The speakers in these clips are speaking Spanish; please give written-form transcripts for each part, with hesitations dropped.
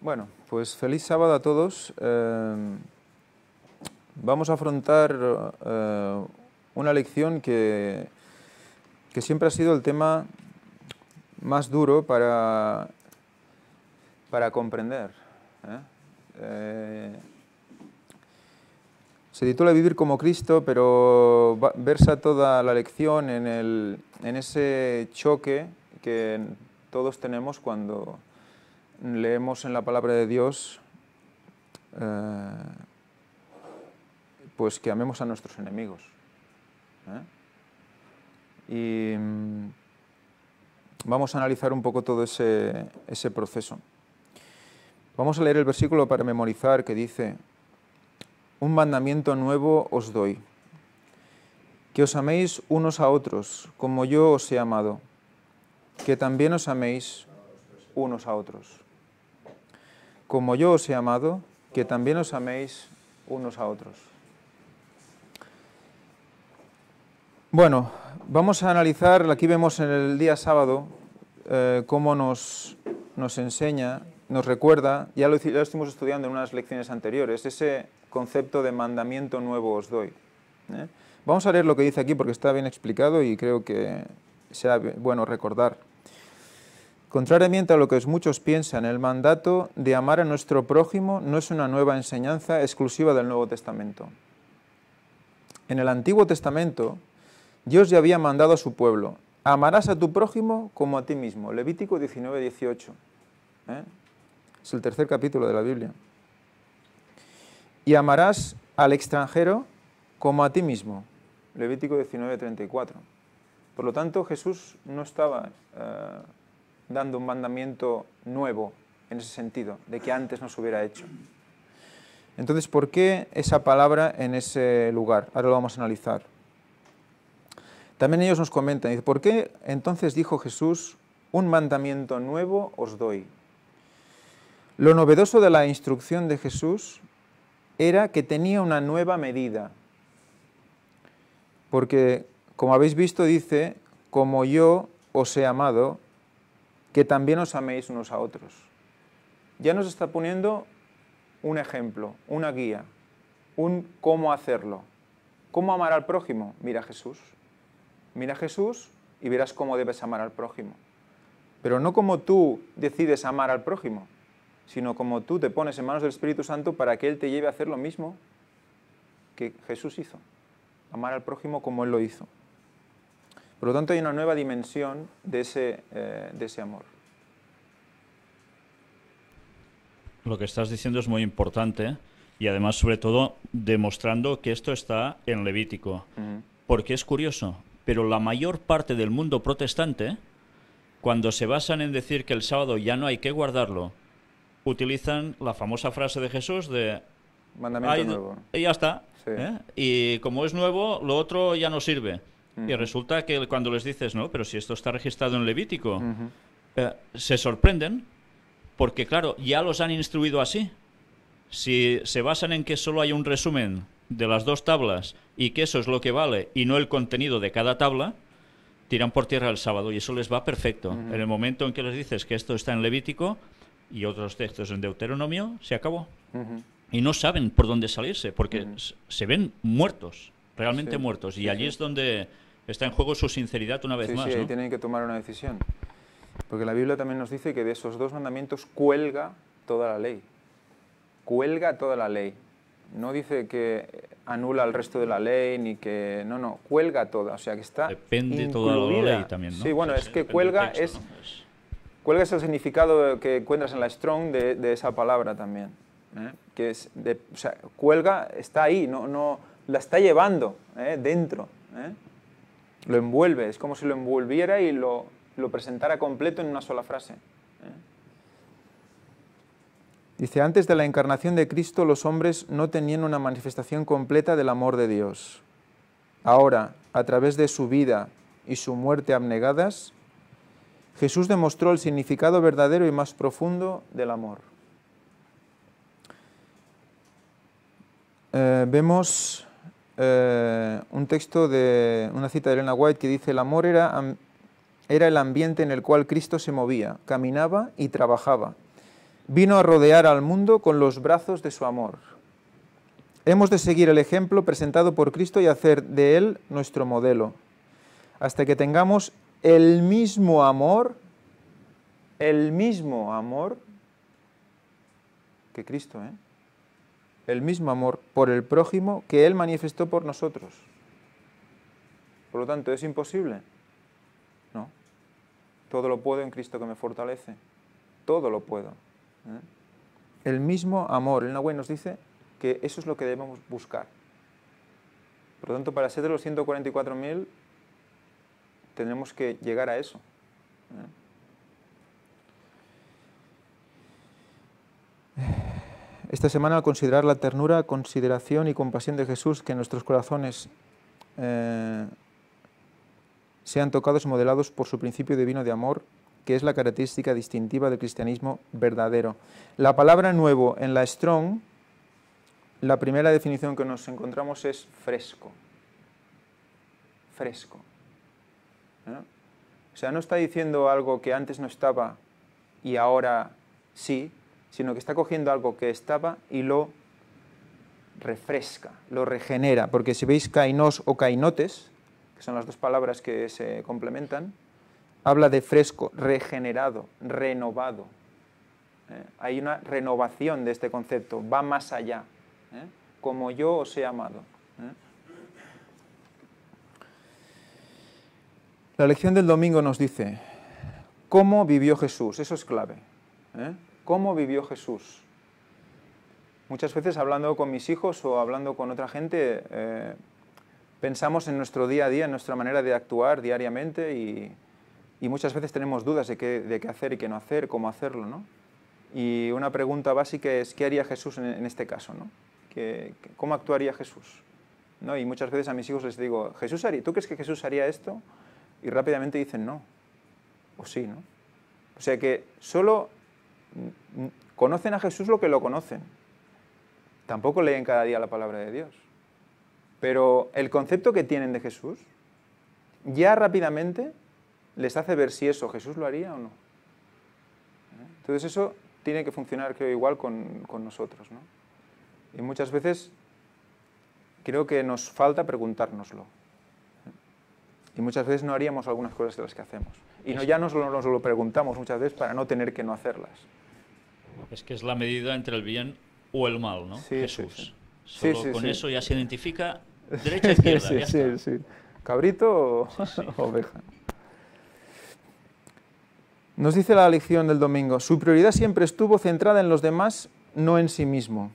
Bueno, pues feliz sábado a todos. Vamos a afrontar una lección que siempre ha sido el tema más duro para comprender. Se titula Vivir como Cristo, pero versa toda la lección en ese choque que todos tenemos cuando leemos en la palabra de Dios pues que amemos a nuestros enemigos. Y vamos a analizar un poco todo ese proceso. Vamos a leer el versículo para memorizar que dice: un mandamiento nuevo os doy, que os améis unos a otros, como yo os he amado, que también os améis unos a otros. Como yo os he amado, que también os améis unos a otros. Bueno, vamos a analizar, aquí vemos en el día sábado cómo nos enseña, nos recuerda, ya lo estuvimos estudiando en unas lecciones anteriores, ese concepto de mandamiento nuevo os doy. Vamos a leer lo que dice aquí porque está bien explicado y creo que será bueno recordar. Contrariamente a lo que muchos piensan, el mandato de amar a nuestro prójimo no es una nueva enseñanza exclusiva del Nuevo Testamento. En el Antiguo Testamento, Dios ya había mandado a su pueblo: amarás a tu prójimo como a ti mismo. Levítico 19:18. Es el tercer capítulo de la Biblia. Y amarás al extranjero como a ti mismo. Levítico 19:34. Por lo tanto, Jesús no estaba dando un mandamiento nuevo en ese sentido, de que antes no se hubiera hecho. Entonces, ¿por qué esa palabra en ese lugar? Ahora lo vamos a analizar. También ellos nos comentan, dice, ¿por qué entonces dijo Jesús, un mandamiento nuevo os doy? Lo novedoso de la instrucción de Jesús era que tenía una nueva medida. Porque, como habéis visto, dice, como yo os he amado, que también os améis unos a otros. Ya nos está poniendo un ejemplo, una guía, un cómo hacerlo. ¿Cómo amar al prójimo? Mira a Jesús. Mira a Jesús y verás cómo debes amar al prójimo. Pero no como tú decides amar al prójimo, sino como tú te pones en manos del Espíritu Santo para que Él te lleve a hacer lo mismo que Jesús hizo. Amar al prójimo como Él lo hizo. Por lo tanto, hay una nueva dimensión de ese amor. Lo que estás diciendo es muy importante y además, sobre todo, demostrando que esto está en Levítico. Porque es curioso, pero la mayor parte del mundo protestante, cuando se basan en decir que el sábado ya no hay que guardarlo, utilizan la famosa frase de Jesús de mandamiento nuevo. Y ya está. Sí. Y como es nuevo, lo otro ya no sirve. Y resulta que cuando les dices, no, pero si esto está registrado en Levítico, se sorprenden porque, claro, ya los han instruido así. Si se basan en que solo hay un resumen de las dos tablas y que eso es lo que vale y no el contenido de cada tabla, tiran por tierra el sábado y eso les va perfecto. En el momento en que les dices que esto está en Levítico y otros textos en Deuteronomio, se acabó. Y no saben por dónde salirse porque se ven muertos, realmente muertos. Y allí es donde está en juego su sinceridad una vez más. Sí, ¿no? ahí tienen que tomar una decisión. Porque la Biblia también nos dice que de esos dos mandamientos cuelga toda la ley. Cuelga toda la ley. No dice que anula el resto de la ley, ni que... No, cuelga toda. O sea, que está depende incluida. toda la ley también, ¿no? Sí, bueno, es que cuelga texto, es... Cuelga es el significado que encuentras en la Strong de esa palabra también. Que es o sea, cuelga está ahí, no la está llevando dentro. Lo envuelve, es como si lo envolviera y lo presentara completo en una sola frase. Dice, antes de la encarnación de Cristo los hombres no tenían una manifestación completa del amor de Dios. Ahora, a través de su vida y su muerte abnegadas, Jesús demostró el significado verdadero y más profundo del amor. Vemos un texto de una cita de Elena White que dice, el amor era el ambiente en el cual Cristo se movía, caminaba y trabajaba. vino a rodear al mundo con los brazos de su amor. Hemos de seguir el ejemplo presentado por Cristo y hacer de Él nuestro modelo, hasta que tengamos el mismo amor que Cristo, el mismo amor por el prójimo que Él manifestó por nosotros. Por lo tanto, ¿es imposible? No. Todo lo puedo en Cristo que me fortalece. Todo lo puedo. El mismo amor. El Nahuatl nos dice que eso es lo que debemos buscar. Por lo tanto, para ser de los 144.000, tenemos que llegar a eso. Esta semana, al considerar la ternura, consideración y compasión de Jesús, que en nuestros corazones sean tocados y modelados por su principio divino de amor, que es la característica distintiva del cristianismo verdadero. La palabra nuevo en la Strong, la primera definición que nos encontramos es fresco. Fresco. O sea, no está diciendo algo que antes no estaba y ahora sí, sino que está cogiendo algo que estaba y lo refresca, lo regenera. Porque si veis kainos o kainotes, que son las dos palabras que se complementan, habla de fresco, regenerado, renovado. Hay una renovación de este concepto, va más allá. Como yo os he amado. La lección del domingo nos dice, ¿cómo vivió Jesús? Eso es clave. ¿Cómo vivió Jesús? Muchas veces hablando con mis hijos o hablando con otra gente, pensamos en nuestro día a día, en nuestra manera de actuar diariamente y muchas veces tenemos dudas de qué hacer y qué no hacer, cómo hacerlo, ¿no? Y una pregunta básica es, ¿qué haría Jesús en este caso, ¿no? ¿Cómo actuaría Jesús? ¿No? Y muchas veces a mis hijos les digo, ¿tú crees que Jesús haría esto? Y rápidamente dicen no, o sí, ¿no? O sea que solo conocen a Jesús lo que lo conocen. Tampoco leen cada día la palabra de Dios. Pero el concepto que tienen de Jesús, ya rápidamente les hace ver si eso Jesús lo haría o no. Entonces eso tiene que funcionar, creo, igual con nosotros, ¿no? Y muchas veces creo que nos falta preguntárnoslo. Y muchas veces no haríamos algunas cosas de las que hacemos. Y no, ya nos lo preguntamos muchas veces para no tener que no hacerlas. Es que es la medida entre el bien o el mal, ¿no? Sí, Jesús. Sí. Solo con eso ya se identifica derecha e izquierda. Sí. ¿Cabrito o oveja? Nos dice la lección del domingo, su prioridad siempre estuvo centrada en los demás, no en sí mismo.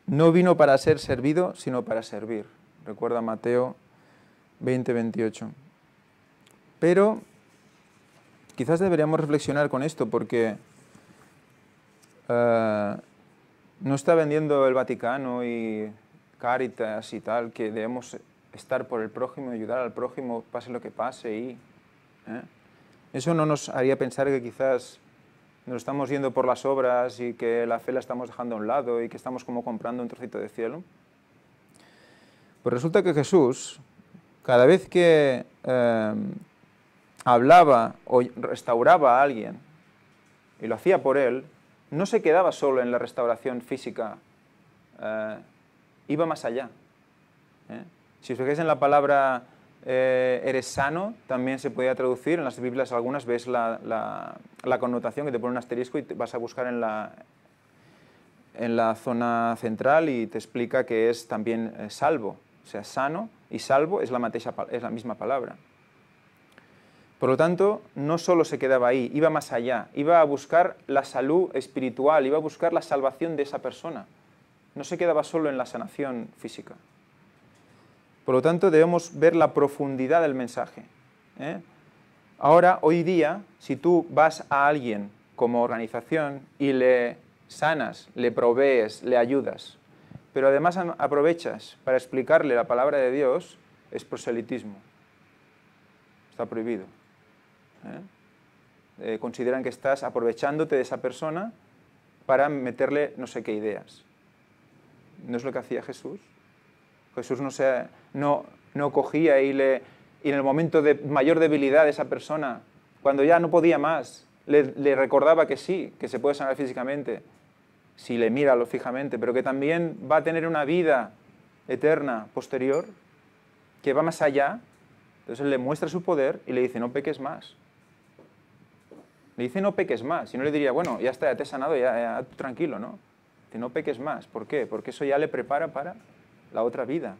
No vino para ser servido, sino para servir. Recuerda Mateo 20:28. Pero quizás deberíamos reflexionar con esto, porque no está vendiendo el Vaticano y Cáritas y tal, que debemos estar por el prójimo, ayudar al prójimo, pase lo que pase. Eso no nos haría pensar que quizás nos estamos yendo por las obras y que la fe la estamos dejando a un lado y que estamos como comprando un trocito de cielo. Pues resulta que Jesús, cada vez que hablaba o restauraba a alguien y lo hacía por él, no se quedaba solo en la restauración física, iba más allá. Si os fijáis en la palabra eres sano, también se podía traducir, en las Biblias algunas ves la connotación que te pone un asterisco y te vas a buscar en la zona central y te explica que es también salvo. O sea, sano y salvo es la misma palabra. Por lo tanto, no solo se quedaba ahí, iba más allá, iba a buscar la salud espiritual, iba a buscar la salvación de esa persona. No se quedaba solo en la sanación física. Por lo tanto, debemos ver la profundidad del mensaje. Ahora, hoy día, si tú vas a alguien como organización y le sanas, le provees, le ayudas, pero además aprovechas para explicarle la palabra de Dios, es proselitismo. Está prohibido. Consideran que estás aprovechándote de esa persona para meterle no sé qué ideas. ¿No es lo que hacía Jesús? Jesús no cogía y en el momento de mayor debilidad de esa persona, cuando ya no podía más, le recordaba que sí, que se puede sanar físicamente, si le mira fijamente, pero que también va a tener una vida eterna posterior, que va más allá. Entonces él le muestra su poder y le dice, no peques más. Le dice, no peques más. Y no le diría, bueno, ya está, ya te he sanado, ya tranquilo, ¿no? Dice, no peques más. ¿Por qué? Porque eso ya le prepara para la otra vida.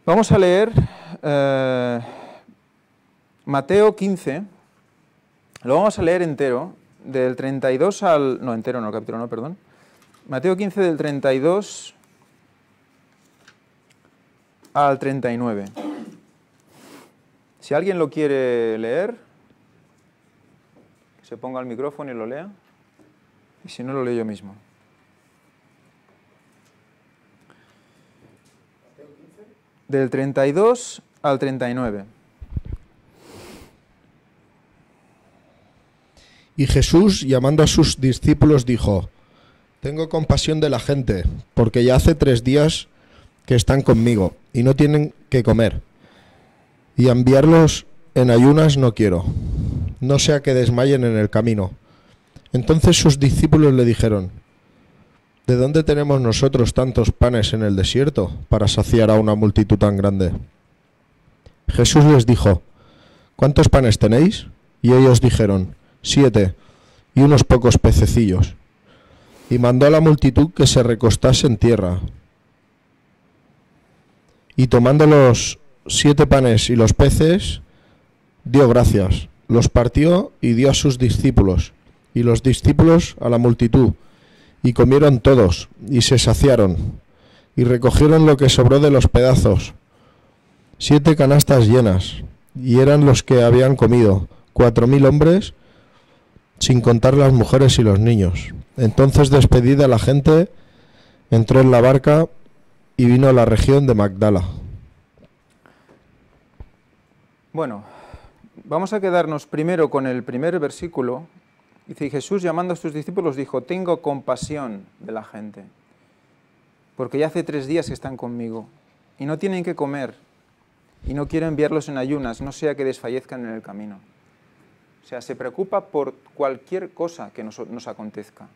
Vamos a leer Mateo 15. Lo vamos a leer entero, del 32 al... No, entero no, el capítulo no, perdón. Mateo 15 del 32 al 39. Si alguien lo quiere leer, que se ponga al micrófono y lo lea. Y si no, lo leo yo mismo. Del 32 al 39. Y Jesús, llamando a sus discípulos, dijo: Tengo compasión de la gente, porque ya hace 3 días que están conmigo y no tienen que comer. Y enviarlos en ayunas no quiero, no sea que desmayen en el camino. Entonces sus discípulos le dijeron: ¿De dónde tenemos nosotros tantos panes en el desierto para saciar a una multitud tan grande? Jesús les dijo: ¿Cuántos panes tenéis? Y ellos dijeron: 7, y unos pocos pececillos. Y mandó a la multitud que se recostase en tierra. Y tomando los 7 panes y los peces, dio gracias, los partió y dio a sus discípulos, y los discípulos a la multitud. Y comieron todos, y se saciaron, y recogieron lo que sobró de los pedazos, 7 canastas llenas, y eran los que habían comido, 4.000 hombres, sin contar las mujeres y los niños. Entonces, despedida la gente, entró en la barca y vino a la región de Magdala. Bueno, vamos a quedarnos primero con el primer versículo. Dice, Jesús, llamando a sus discípulos, dijo: tengo compasión de la gente, porque ya hace 3 días que están conmigo, y no tienen que comer, y no quiero enviarlos en ayunas, no sea que desfallezcan en el camino. O sea, se preocupa por cualquier cosa que nos acontezca.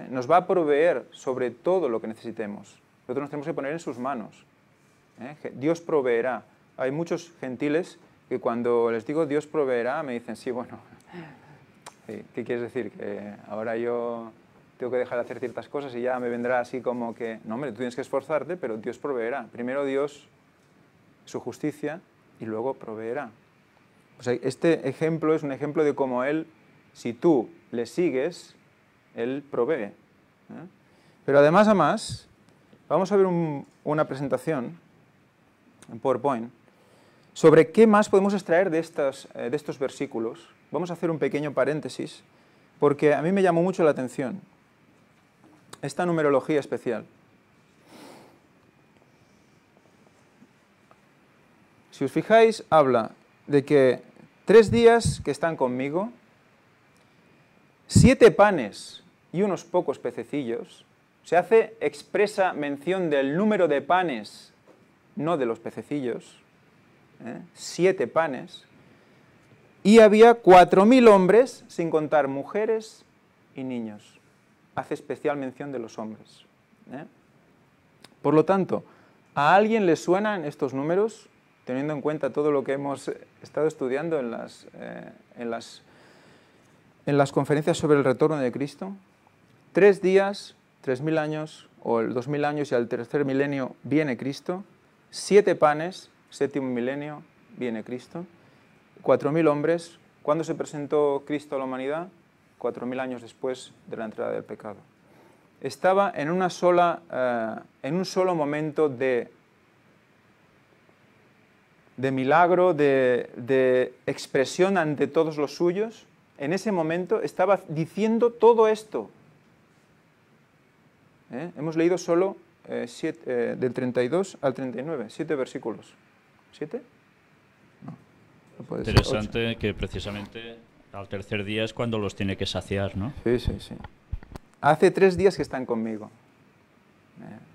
Nos va a proveer sobre todo lo que necesitemos. Nosotros nos tenemos que poner en sus manos. Dios proveerá. Hay muchos gentiles que cuando les digo Dios proveerá, me dicen, sí, bueno, ¿qué quieres decir? ¿Que ahora yo tengo que dejar de hacer ciertas cosas y ya me vendrá así como que... No, hombre, tú tienes que esforzarte, pero Dios proveerá. Primero Dios, su justicia, y luego proveerá. O sea, este ejemplo es un ejemplo de cómo Él, si tú le sigues, Él provee. Pero además, vamos a ver una presentación en PowerPoint sobre qué más podemos extraer de estos versículos. Vamos a hacer un pequeño paréntesis, porque a mí me llamó mucho la atención esta numerología especial. Si os fijáis, habla de que 3 días que están conmigo, 7 panes y unos pocos pececillos. Se hace expresa mención del número de panes, no de los pececillos. 7 panes. Y había 4.000 hombres, sin contar mujeres y niños. Hace especial mención de los hombres. Por lo tanto, ¿a alguien le suenan estos números? Teniendo en cuenta todo lo que hemos estado estudiando en las conferencias sobre el retorno de Cristo. 3 días, 3.000 años, o el 2.000 años y al tercer milenio viene Cristo. 7 panes, 7º milenio, viene Cristo. 4.000 hombres. ¿Cuándo se presentó Cristo a la humanidad? 4.000 años después de la entrada del pecado. Estaba en un solo momento de milagro, de expresión ante todos los suyos. En ese momento estaba diciendo todo esto. Hemos leído solo del 32 al 39, 7 versículos. ¿7? No puede ser. Interesante que precisamente al tercer día es cuando los tiene que saciar, ¿no? Sí. Hace 3 días que están conmigo.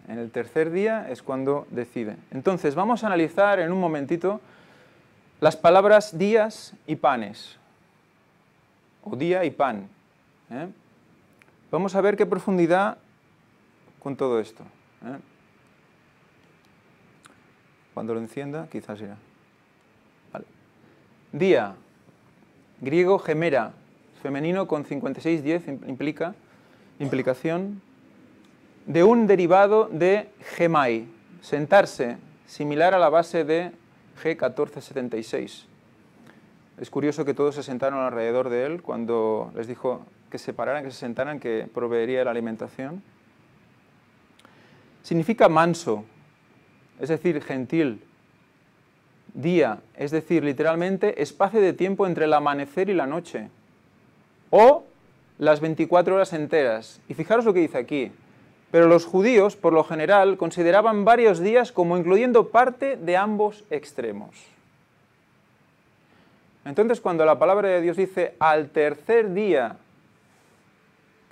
En el tercer día es cuando decide. Entonces, vamos a analizar en un momentito las palabras días y panes, o día y pan. Vamos a ver qué profundidad con todo esto. Cuando lo encienda, quizás irá. Vale. Día, griego gemera, femenino con 5610, implicación de un derivado de gemai, sentarse, similar a la base de G1476. Es curioso que todos se sentaron alrededor de él cuando les dijo que se pararan, que se sentaran, que proveería la alimentación. Significa manso, es decir, gentil. Día, es decir, literalmente, espacio de tiempo entre el amanecer y la noche. O las 24 horas enteras. Y fijaros lo que dice aquí. Pero los judíos, por lo general, consideraban varios días como incluyendo parte de ambos extremos. Entonces, cuando la palabra de Dios dice, al tercer día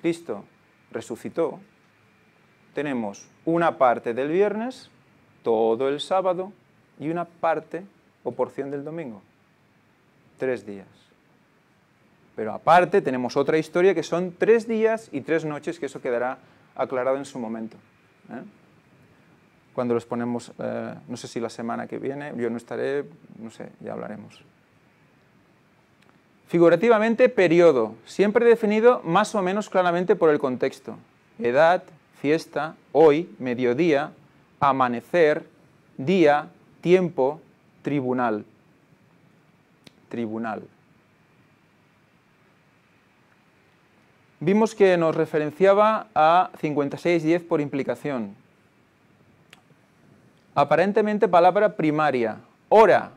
Cristo resucitó, tenemos una parte del viernes, todo el sábado, y una parte o porción del domingo. 3 días. Pero aparte tenemos otra historia que son 3 días y 3 noches, que eso quedará aclarado en su momento. Cuando los ponemos, no sé si la semana que viene, yo no estaré, no sé, ya hablaremos. Figurativamente, periodo, siempre definido más o menos claramente por el contexto. Edad, fiesta, hoy, mediodía, amanecer, día, tiempo, tribunal. Tribunal. Vimos que nos referenciaba a 5610 por implicación. Aparentemente palabra primaria, hora.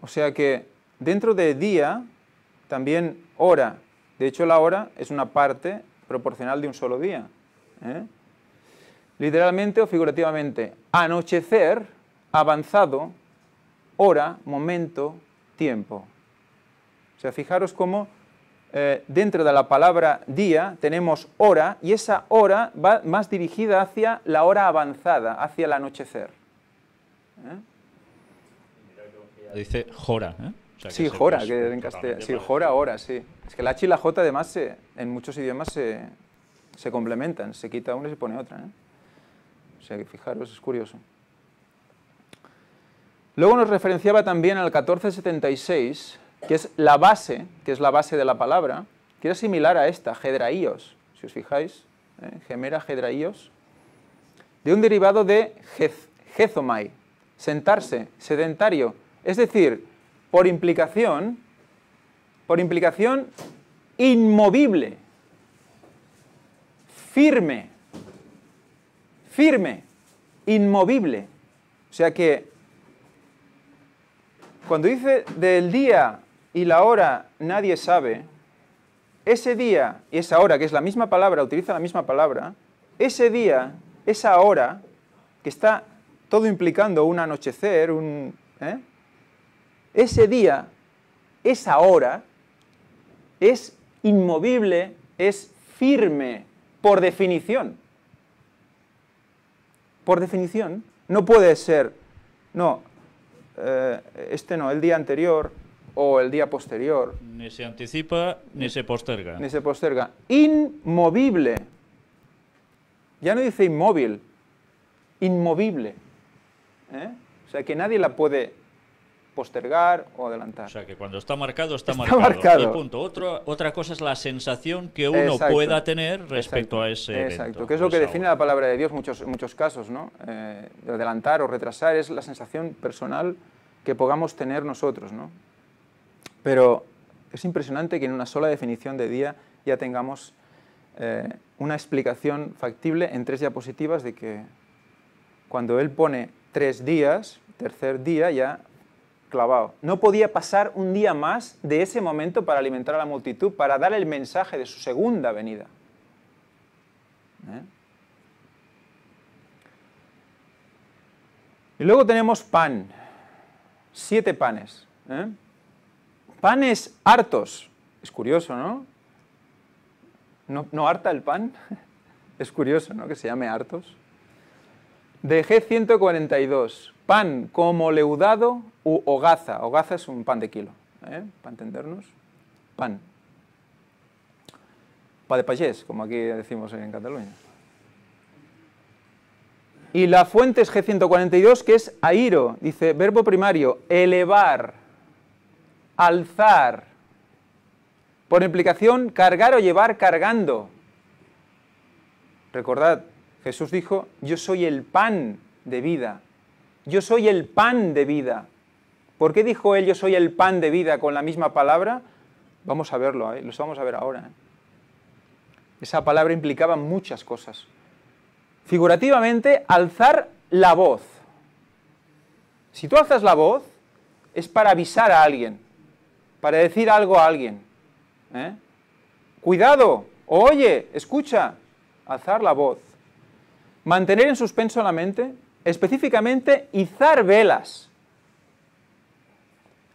O sea que dentro de día, también hora. De hecho, la hora es una parte proporcional de un solo día. Literalmente o figurativamente, anochecer, avanzado, hora, momento, tiempo. O sea, fijaros cómo dentro de la palabra día tenemos hora, y esa hora va más dirigida hacia la hora avanzada, hacia el anochecer. Dice jora, O sea, sí, jora, que en castellano. Sí, jora, hora, sí. Es que la H y la J además en muchos idiomas se complementan, se quita una y se pone otra. O sea que fijaros, es curioso. Luego nos referenciaba también al 1476, que es la base de la palabra, que era similar a esta, hedraíos, si os fijáis, gemera, hedraíos, de un derivado de gezomai, sentarse, sedentario, es decir, por implicación, inmovible, firme, inmovible. O sea que cuando dice del día y la hora nadie sabe, ese día y esa hora, que es la misma palabra, utiliza la misma palabra, ese día, esa hora, que está todo implicando un anochecer, ese día, esa hora, es inmovible, es firme, por definición. Por definición, no puede ser, no, el día anterior o el día posterior. Ni se anticipa, ni se posterga. Ni se posterga. Inmovible. Ya no dice inmóvil, inmovible. O sea, que nadie la puede postergar o adelantar. O sea, que cuando está marcado, está marcado. Y punto. Otra cosa es la sensación que uno pueda tener respecto a ese evento. Exacto, que es lo que define la palabra de Dios en muchos casos, ¿no? Adelantar o retrasar es la sensación personal que podamos tener nosotros, ¿no? Pero es impresionante que en una sola definición de día ya tengamos una explicación factible en 3 diapositivas de que cuando él pone 3 días, tercer día ya clavado. No podía pasar un día más de ese momento para alimentar a la multitud, para dar el mensaje de su segunda venida. Y luego tenemos pan. 7 panes. Panes hartos. Es curioso, ¿no? ¿No harta el pan? Es curioso, ¿no? Que se llame hartos. De G142. pan como leudado u hogaza. Hogaza es un pan de kilo, para entendernos. Pan. Pa de pagés, como aquí decimos en Cataluña. Y la fuente es G142, que es airo. Dice, verbo primario, elevar, alzar. Por implicación, cargar o llevar cargando. Recordad, Jesús dijo, yo soy el pan de vida. Yo soy el pan de vida. ¿Por qué dijo él, yo soy el pan de vida con la misma palabra? Vamos a verlo, los vamos a ver ahora. Esa palabra implicaba muchas cosas. Figurativamente, alzar la voz. Si tú alzas la voz, es para avisar a alguien, para decir algo a alguien. Cuidado, oye, escucha, alzar la voz. Mantener en suspenso la mente, específicamente, izar velas.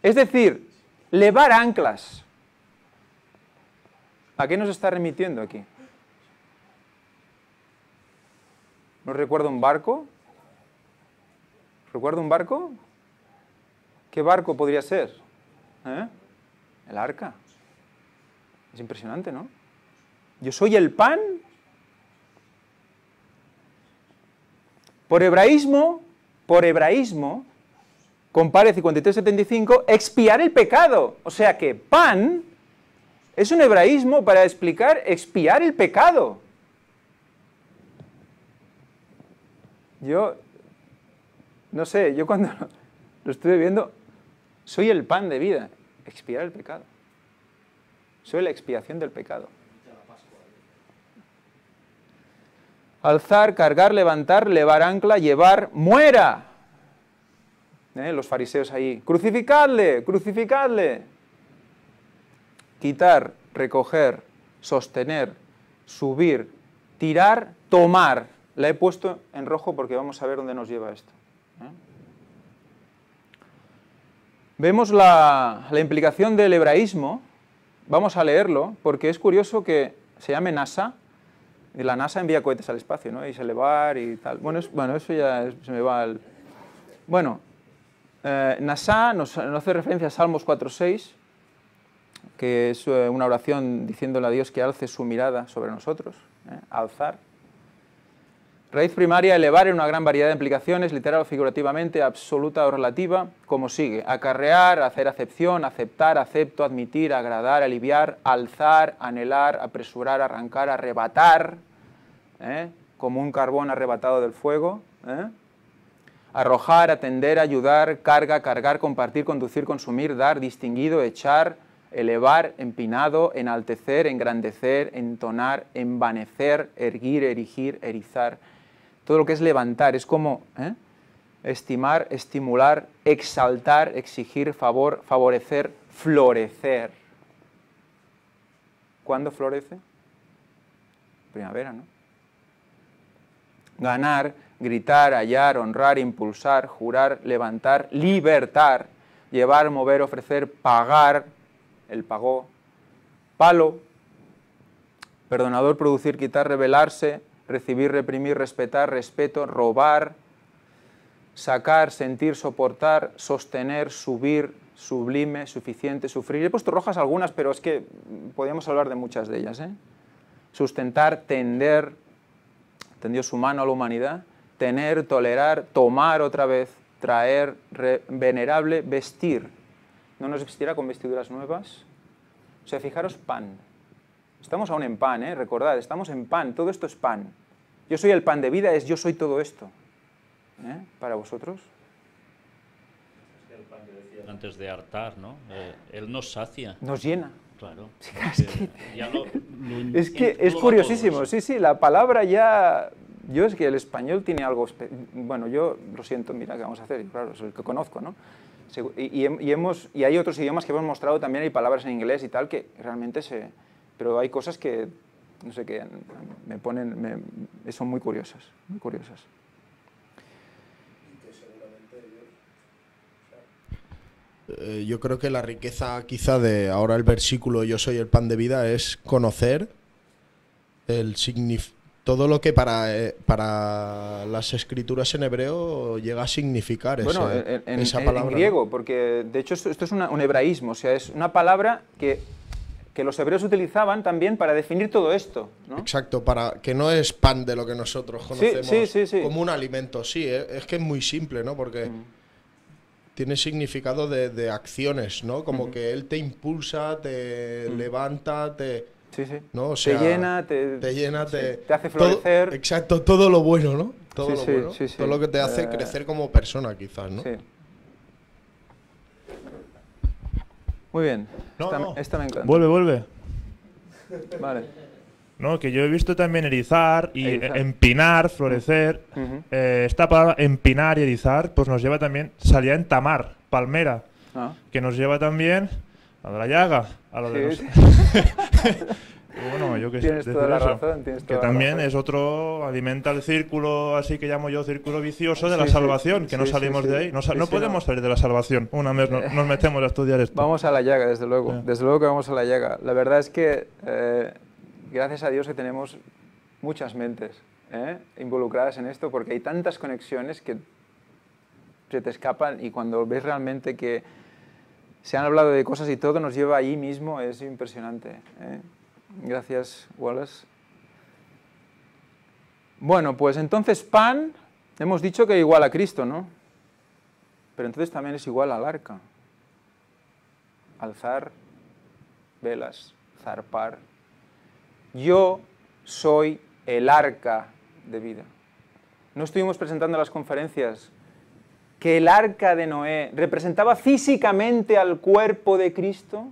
Es decir, levar anclas. ¿A qué nos está remitiendo aquí? ¿No recuerda un barco? ¿Recuerda un barco? ¿Qué barco podría ser? El arca. Es impresionante, ¿no? Yo soy el pan. Por hebraísmo, compare 53-75, expiar el pecado. O sea que pan es un hebraísmo para explicar expiar el pecado. Yo, no sé, yo cuando lo estuve viendo, soy el pan de vida, expiar el pecado. Soy la expiación del pecado. Alzar, cargar, levantar, levar ancla, llevar, muera. Los fariseos ahí, crucificadle, crucificadle. Quitar, recoger, sostener, subir, tirar, tomar. La he puesto en rojo porque vamos a ver dónde nos lleva esto. Vemos la implicación del hebraísmo. Vamos a leerlo porque es curioso que se llame NASA. Y la NASA envía cohetes al espacio, ¿no? Y se elevar y tal. Bueno, eso ya se me va al... Bueno, NASA nos hace referencia a Salmos 4.6, que es una oración diciéndole a Dios que alce su mirada sobre nosotros. Alzar. Raíz primaria, elevar en una gran variedad de implicaciones, literal o figurativamente, absoluta o relativa, como sigue. Acarrear, hacer acepción, aceptar, acepto, admitir, agradar, aliviar, alzar, anhelar, apresurar, arrancar, arrebatar, como un carbón arrebatado del fuego, arrojar, atender, ayudar, carga, cargar, compartir, conducir, consumir, dar, distinguido, echar, elevar, empinado, enaltecer, engrandecer, entonar, envanecer, erguir, erigir, erizar. Todo lo que es levantar, es como estimar, estimular, exaltar, exigir, favor, favorecer, florecer. ¿Cuándo florece? Primavera, ¿no? Ganar, gritar, hallar, honrar, impulsar, jurar, levantar, libertar, llevar, mover, ofrecer, pagar, el pagó, palo, perdonador, producir, quitar, rebelarse, recibir, reprimir, respetar, respeto, robar, sacar, sentir, soportar, sostener, subir, sublime, suficiente, sufrir. He puesto rojas algunas, pero es que podríamos hablar de muchas de ellas. Sustentar, tender, tendió su mano a la humanidad, tener, tolerar, tomar otra vez, traer, venerable, vestir. ¿No nos vestirá con vestiduras nuevas? O sea, fijaros, pan. Estamos aún en pan, recordad, estamos en pan, todo esto es pan. Yo soy el pan de vida, yo soy todo esto. Para vosotros. El pan que decían antes de hartar, ¿no? Él nos sacia. Nos llena. Claro. Es que es curiosísimo, sí, la palabra ya... Yo es que el español tiene algo... Bueno, yo lo siento, mira, ¿qué vamos a hacer? Claro, es el que conozco, ¿no? Y hay otros idiomas que hemos mostrado también, hay palabras en inglés y tal, que realmente pero hay cosas que, no sé, que son muy curiosas, muy curiosas. Yo creo que la riqueza quizá de ahora el versículo yo soy el pan de vida es conocer todo lo que para las escrituras en hebreo llega a significar Bueno, esa palabra. En griego, porque de hecho esto es un hebraísmo, o sea, es una palabra que los hebreos utilizaban también para definir todo esto, ¿no? Exacto, que no es pan de lo que nosotros conocemos sí. como un alimento. Sí, es que es muy simple, ¿no? Porque tiene significado de acciones, ¿no? Como que él te impulsa, te levanta, ¿no? O sea, te llena, te hace florecer. Exacto, todo lo bueno, ¿no? Todo lo Sí, bueno. sí. Todo lo que te hace crecer como persona, quizás, ¿no? Sí. Muy bien. No. Esta me encanta. Vuelve. Vale. No, que yo he visto también erizar y Erizar. empinar, florecer. Esta palabra empinar y erizar pues nos lleva también, salía en tamar, palmera, que nos lleva también a la llaga, a lo de los... Bueno, yo que sé, Tienes toda la razón, tienes que toda la también razón. es otro, alimenta el círculo, así que llamo yo círculo vicioso de la salvación, que no salimos de ahí. No podemos salir de la salvación una vez nos metemos a estudiar esto. Vamos a la llaga, desde luego. Desde luego que vamos a la llaga. La verdad es que, gracias a Dios que tenemos muchas mentes involucradas en esto, porque hay tantas conexiones que se te escapan y cuando ves realmente que se han hablado de cosas y todo nos lleva allí mismo, es impresionante. Gracias, Wallace. Bueno, pues entonces pan, hemos dicho que es igual a Cristo, ¿no? Pero entonces también es igual al arca. Alzar velas, zarpar. Yo soy el arca de vida. ¿No estuvimos presentando en las conferencias que el arca de Noé representaba físicamente al cuerpo de Cristo?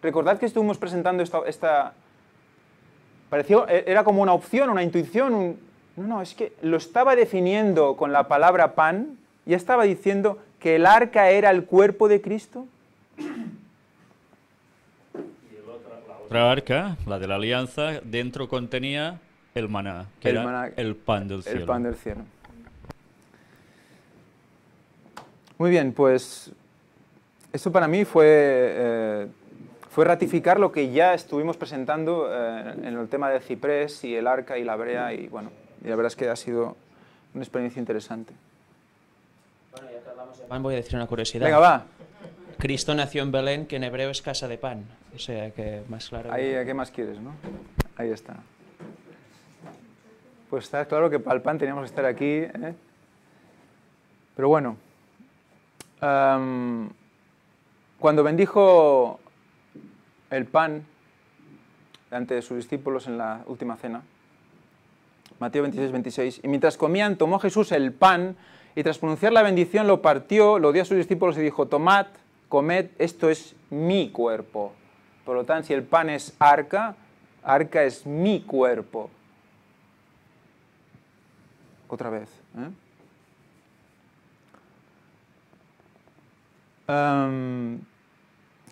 Recordad que estuvimos presentando esta pareció, era como una opción, una intuición. No, es que lo estaba definiendo con la palabra pan. Ya estaba diciendo que el arca era el cuerpo de Cristo. La otra arca, la de la alianza, dentro contenía el maná, que era el pan del cielo. El pan del cielo. Muy bien, pues esto para mí fue ratificar lo que ya estuvimos presentando en el tema del ciprés y el arca y la brea, y bueno, y la verdad es que ha sido una experiencia interesante. Bueno, ya que hablamos de pan, voy a decir una curiosidad. Venga, va. Cristo nació en Belén, que en hebreo es casa de pan. O sea, que más claro. Ahí, ¿qué más quieres, no? Ahí está. Pues está claro que para el pan teníamos que estar aquí, ¿eh? Pero bueno, cuando bendijo el pan delante de sus discípulos en la última cena, Mateo 26, 26, y mientras comían tomó Jesús el pan y tras pronunciar la bendición lo partió, lo dio a sus discípulos y dijo: tomad, comed, esto es mi cuerpo. Por lo tanto, si el pan es arca, arca es mi cuerpo. Otra vez.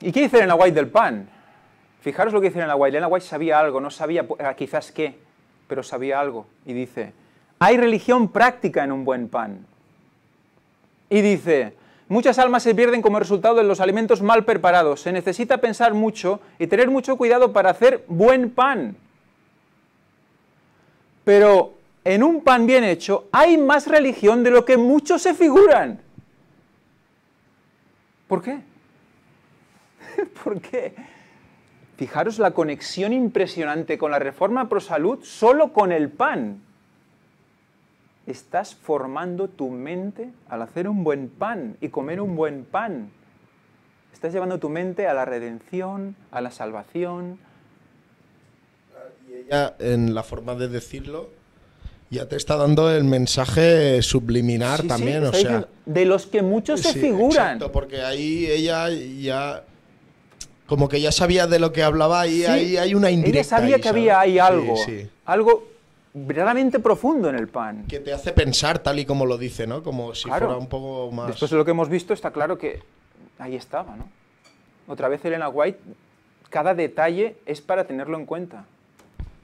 ¿Y qué dice Elena White del pan? Fijaros lo que dice Elena White. Elena White sabía algo, no sabía quizás qué, pero sabía algo. Y dice: hay religión práctica en un buen pan. Y dice: muchas almas se pierden como resultado de los alimentos mal preparados. Se necesita pensar mucho y tener mucho cuidado para hacer buen pan. Pero en un pan bien hecho hay más religión de lo que muchos se figuran. ¿Por qué? ¿Por qué? Fijaros la conexión impresionante con la Reforma Pro Salud solo con el pan. Estás formando tu mente al hacer un buen pan y comer un buen pan. Estás llevando tu mente a la redención, a la salvación. Y ella, en la forma de decirlo, ya te está dando el mensaje subliminar también, o sea, diciendo, de los que muchos se figuran. Exacto, porque ahí ella ya como que ya sabía de lo que hablaba y ahí hay una indirecta. Ella sabía ahí, que había ahí algo, sí. Algo verdaderamente profundo en el pan. Que te hace pensar tal y como lo dice, ¿no? Como si fuera un poco más... Después de lo que hemos visto está claro que ahí estaba, ¿no? Otra vez Elena White, cada detalle es para tenerlo en cuenta.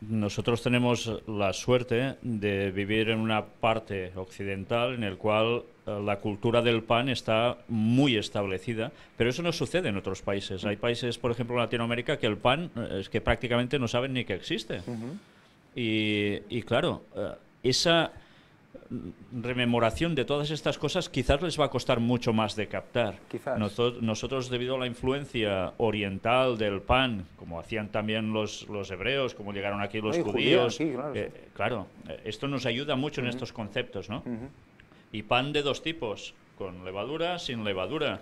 Nosotros tenemos la suerte de vivir en una parte occidental en el cual la cultura del pan está muy establecida, pero eso no sucede en otros países. Hay países, por ejemplo, en Latinoamérica, que el pan es que prácticamente no saben ni que existe. Y claro, esa rememoración de todas estas cosas quizás les va a costar mucho más de captar. Quizás. Nosotros, debido a la influencia oriental del pan, como hacían también los hebreos, como llegaron aquí los judíos, aquí, claro. Esto nos ayuda mucho en estos conceptos, ¿no? Y pan de dos tipos, con levadura, sin levadura.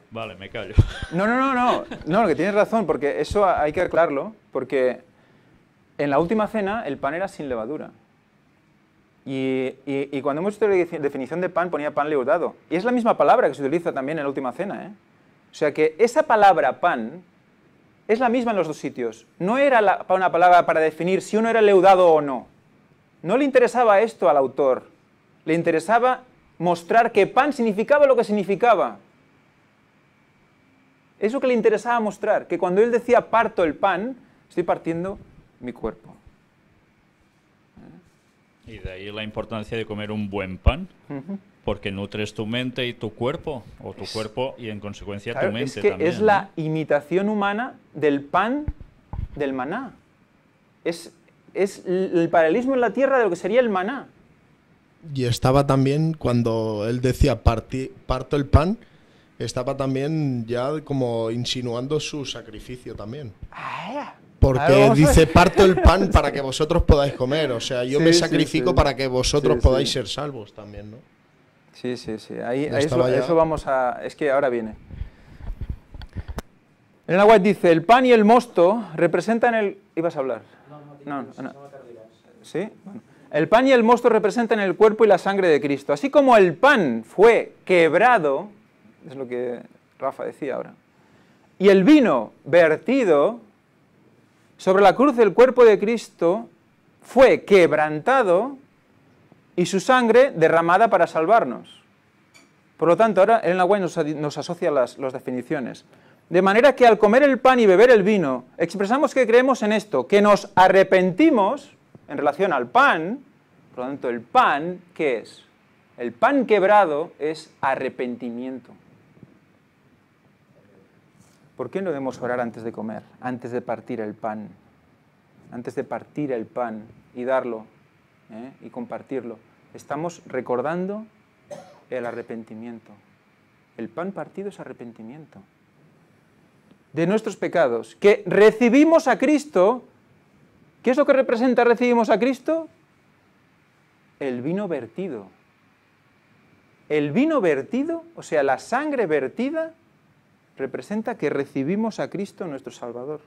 Vale, me callo. No, que tienes razón, porque eso hay que aclararlo, porque en la última cena el pan era sin levadura. Y cuando hemos visto la definición de pan, ponía pan leudado. Y es la misma palabra que se utiliza también en la última cena, ¿eh? O sea que esa palabra pan es la misma en los dos sitios. No era una palabra para definir si uno era leudado o no. No le interesaba esto al autor. Le interesaba mostrar que pan significaba lo que significaba. Eso que le interesaba mostrar, que cuando él decía parto el pan, estoy partiendo mi cuerpo. Y de ahí la importancia de comer un buen pan, porque nutres tu mente y tu cuerpo, o tu cuerpo y en consecuencia tu mente es que también. Es la imitación humana del pan del maná. Es el paralelismo en la tierra de lo que sería el maná. Y estaba también, cuando él decía parto el pan, estaba también ya como insinuando su sacrificio también. Porque dice, parto el pan para que vosotros podáis comer. O sea, yo me sacrifico para que vosotros podáis ser salvos también, ¿no? Sí. Ahí eso vamos a... Es que ahora viene. Elena White dice, el pan y el mosto representan el... ¿Ibas a hablar? No. ¿Sí? Bueno. El pan y el mosto representan el cuerpo y la sangre de Cristo. Así como el pan fue quebrado, es lo que Rafa decía ahora, y el vino vertido sobre la cruz del cuerpo de Cristo fue quebrantado y su sangre derramada para salvarnos. Por lo tanto, ahora Elena White nos asocia las definiciones. De manera que al comer el pan y beber el vino, expresamos que creemos en esto, que nos arrepentimos en relación al pan. Por lo tanto, el pan, ¿qué es? El pan quebrado es arrepentimiento. ¿Por qué no debemos orar antes de comer, antes de partir el pan? Antes de partir el pan y darlo y compartirlo. Estamos recordando el arrepentimiento. El pan partido es arrepentimiento de nuestros pecados, que recibimos a Cristo. ¿Qué es lo que representa recibimos a Cristo? El vino vertido. El vino vertido, o sea, la sangre vertida, representa que recibimos a Cristo nuestro Salvador.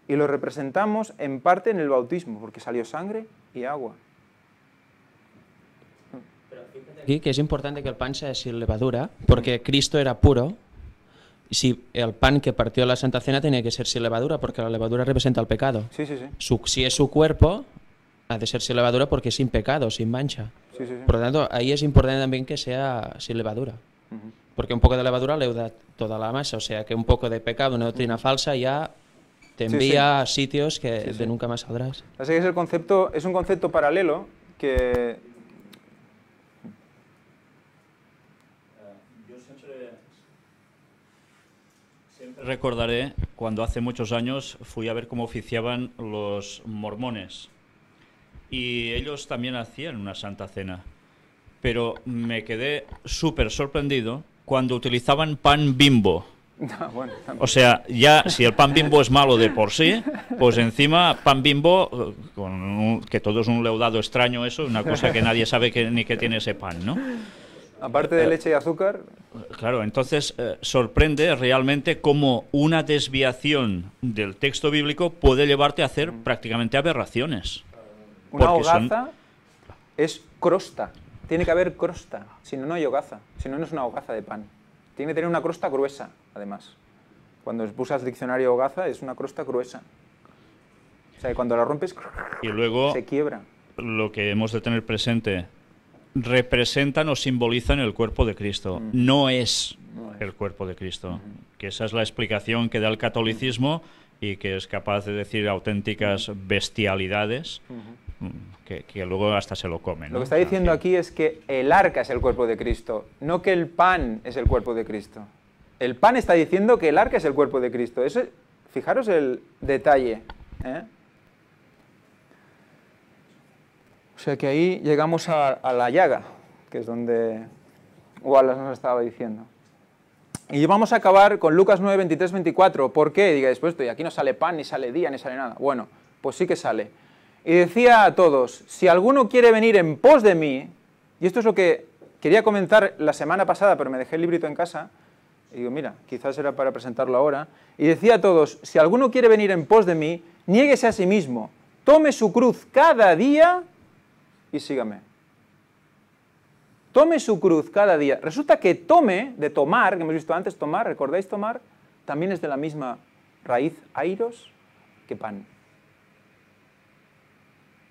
Y lo representamos en parte en el bautismo, porque salió sangre y agua. Aquí que es importante que el pan sea sin levadura, porque Cristo era puro. Si el pan que partió la Santa Cena tenía que ser sin levadura, porque la levadura representa el pecado. Sí. Si es su cuerpo, ha de ser sin levadura porque es sin pecado, sin mancha. Sí. Por lo tanto, ahí es importante también que sea sin levadura. Porque un poco de levadura leuda toda la masa, o sea que un poco de pecado, una doctrina falsa, ya te envía a sitios que de nunca más saldrás. Así que es un concepto paralelo que... Recordaré cuando hace muchos años fui a ver cómo oficiaban los mormones y ellos también hacían una Santa Cena, pero me quedé súper sorprendido cuando utilizaban pan Bimbo. O sea, ya si el pan Bimbo es malo de por sí, pues encima pan Bimbo, que todo es un leudado extraño, eso, una cosa que nadie sabe ni que tiene ese pan, ¿no? Aparte de leche y azúcar. Claro, entonces sorprende realmente cómo una desviación del texto bíblico puede llevarte a hacer prácticamente aberraciones. Una hogaza es crosta. Tiene que haber crosta. Si no, no hay hogaza. Si no, no es una hogaza de pan. Tiene que tener una crosta gruesa, además. Cuando usas el diccionario hogaza, es una crosta gruesa. O sea, que cuando la rompes, y luego, se quiebra. Lo que hemos de tener presente, representan o simbolizan el cuerpo de Cristo. No es el cuerpo de Cristo. Que esa es la explicación que da el catolicismo y que es capaz de decir auténticas bestialidades que luego hasta se lo comen, ¿no? Lo que está diciendo aquí es que el arca es el cuerpo de Cristo, no que el pan es el cuerpo de Cristo. El pan está diciendo que el arca es el cuerpo de Cristo. Eso, fijaros el detalle, O sea que ahí llegamos a la llaga, que es donde Wallace nos estaba diciendo. Y vamos a acabar con Lucas 9, 23, 24. ¿Por qué? Digáis, pues aquí no sale pan, ni sale día, ni sale nada. Bueno, pues sí que sale. Y decía a todos, si alguno quiere venir en pos de mí, y esto es lo que quería comentar la semana pasada, pero me dejé el librito en casa, y digo, mira, quizás era para presentarlo ahora, y decía a todos, si alguno quiere venir en pos de mí, niéguese a sí mismo, tome su cruz cada día y sígame. Tome su cruz cada día. Resulta que tome, de tomar, que hemos visto antes, tomar, ¿recordáis tomar? También es de la misma raíz, airos, que pan.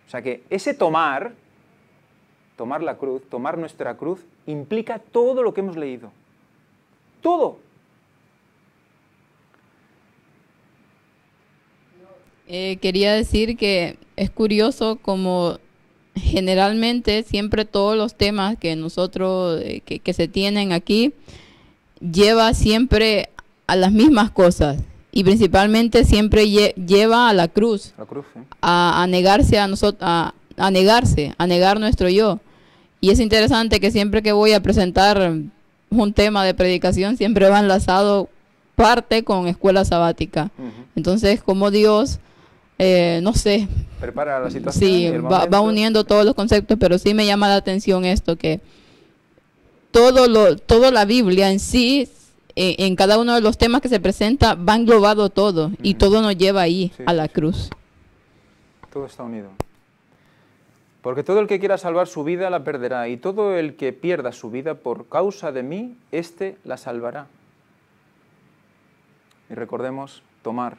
O sea que ese tomar, tomar la cruz, tomar nuestra cruz, implica todo lo que hemos leído. Todo. Quería decir que es curioso como generalmente siempre todos los temas que nosotros, que se tienen aquí, lleva siempre a las mismas cosas. Y principalmente siempre lleva a la cruz, ¿sí? a negarse a nosotros, a negar nuestro yo. Y es interesante que siempre que voy a presentar un tema de predicación, siempre va enlazado parte con escuela sabática. Entonces, como Dios, no sé, prepara la situación. Sí, va uniendo todos los conceptos, pero sí me llama la atención esto, que toda la Biblia en sí, en cada uno de los temas que se presenta, va englobado todo, y todo nos lleva ahí, a la cruz. Todo está unido. Porque todo el que quiera salvar su vida la perderá, y todo el que pierda su vida por causa de mí, éste la salvará. Y recordemos, tomar.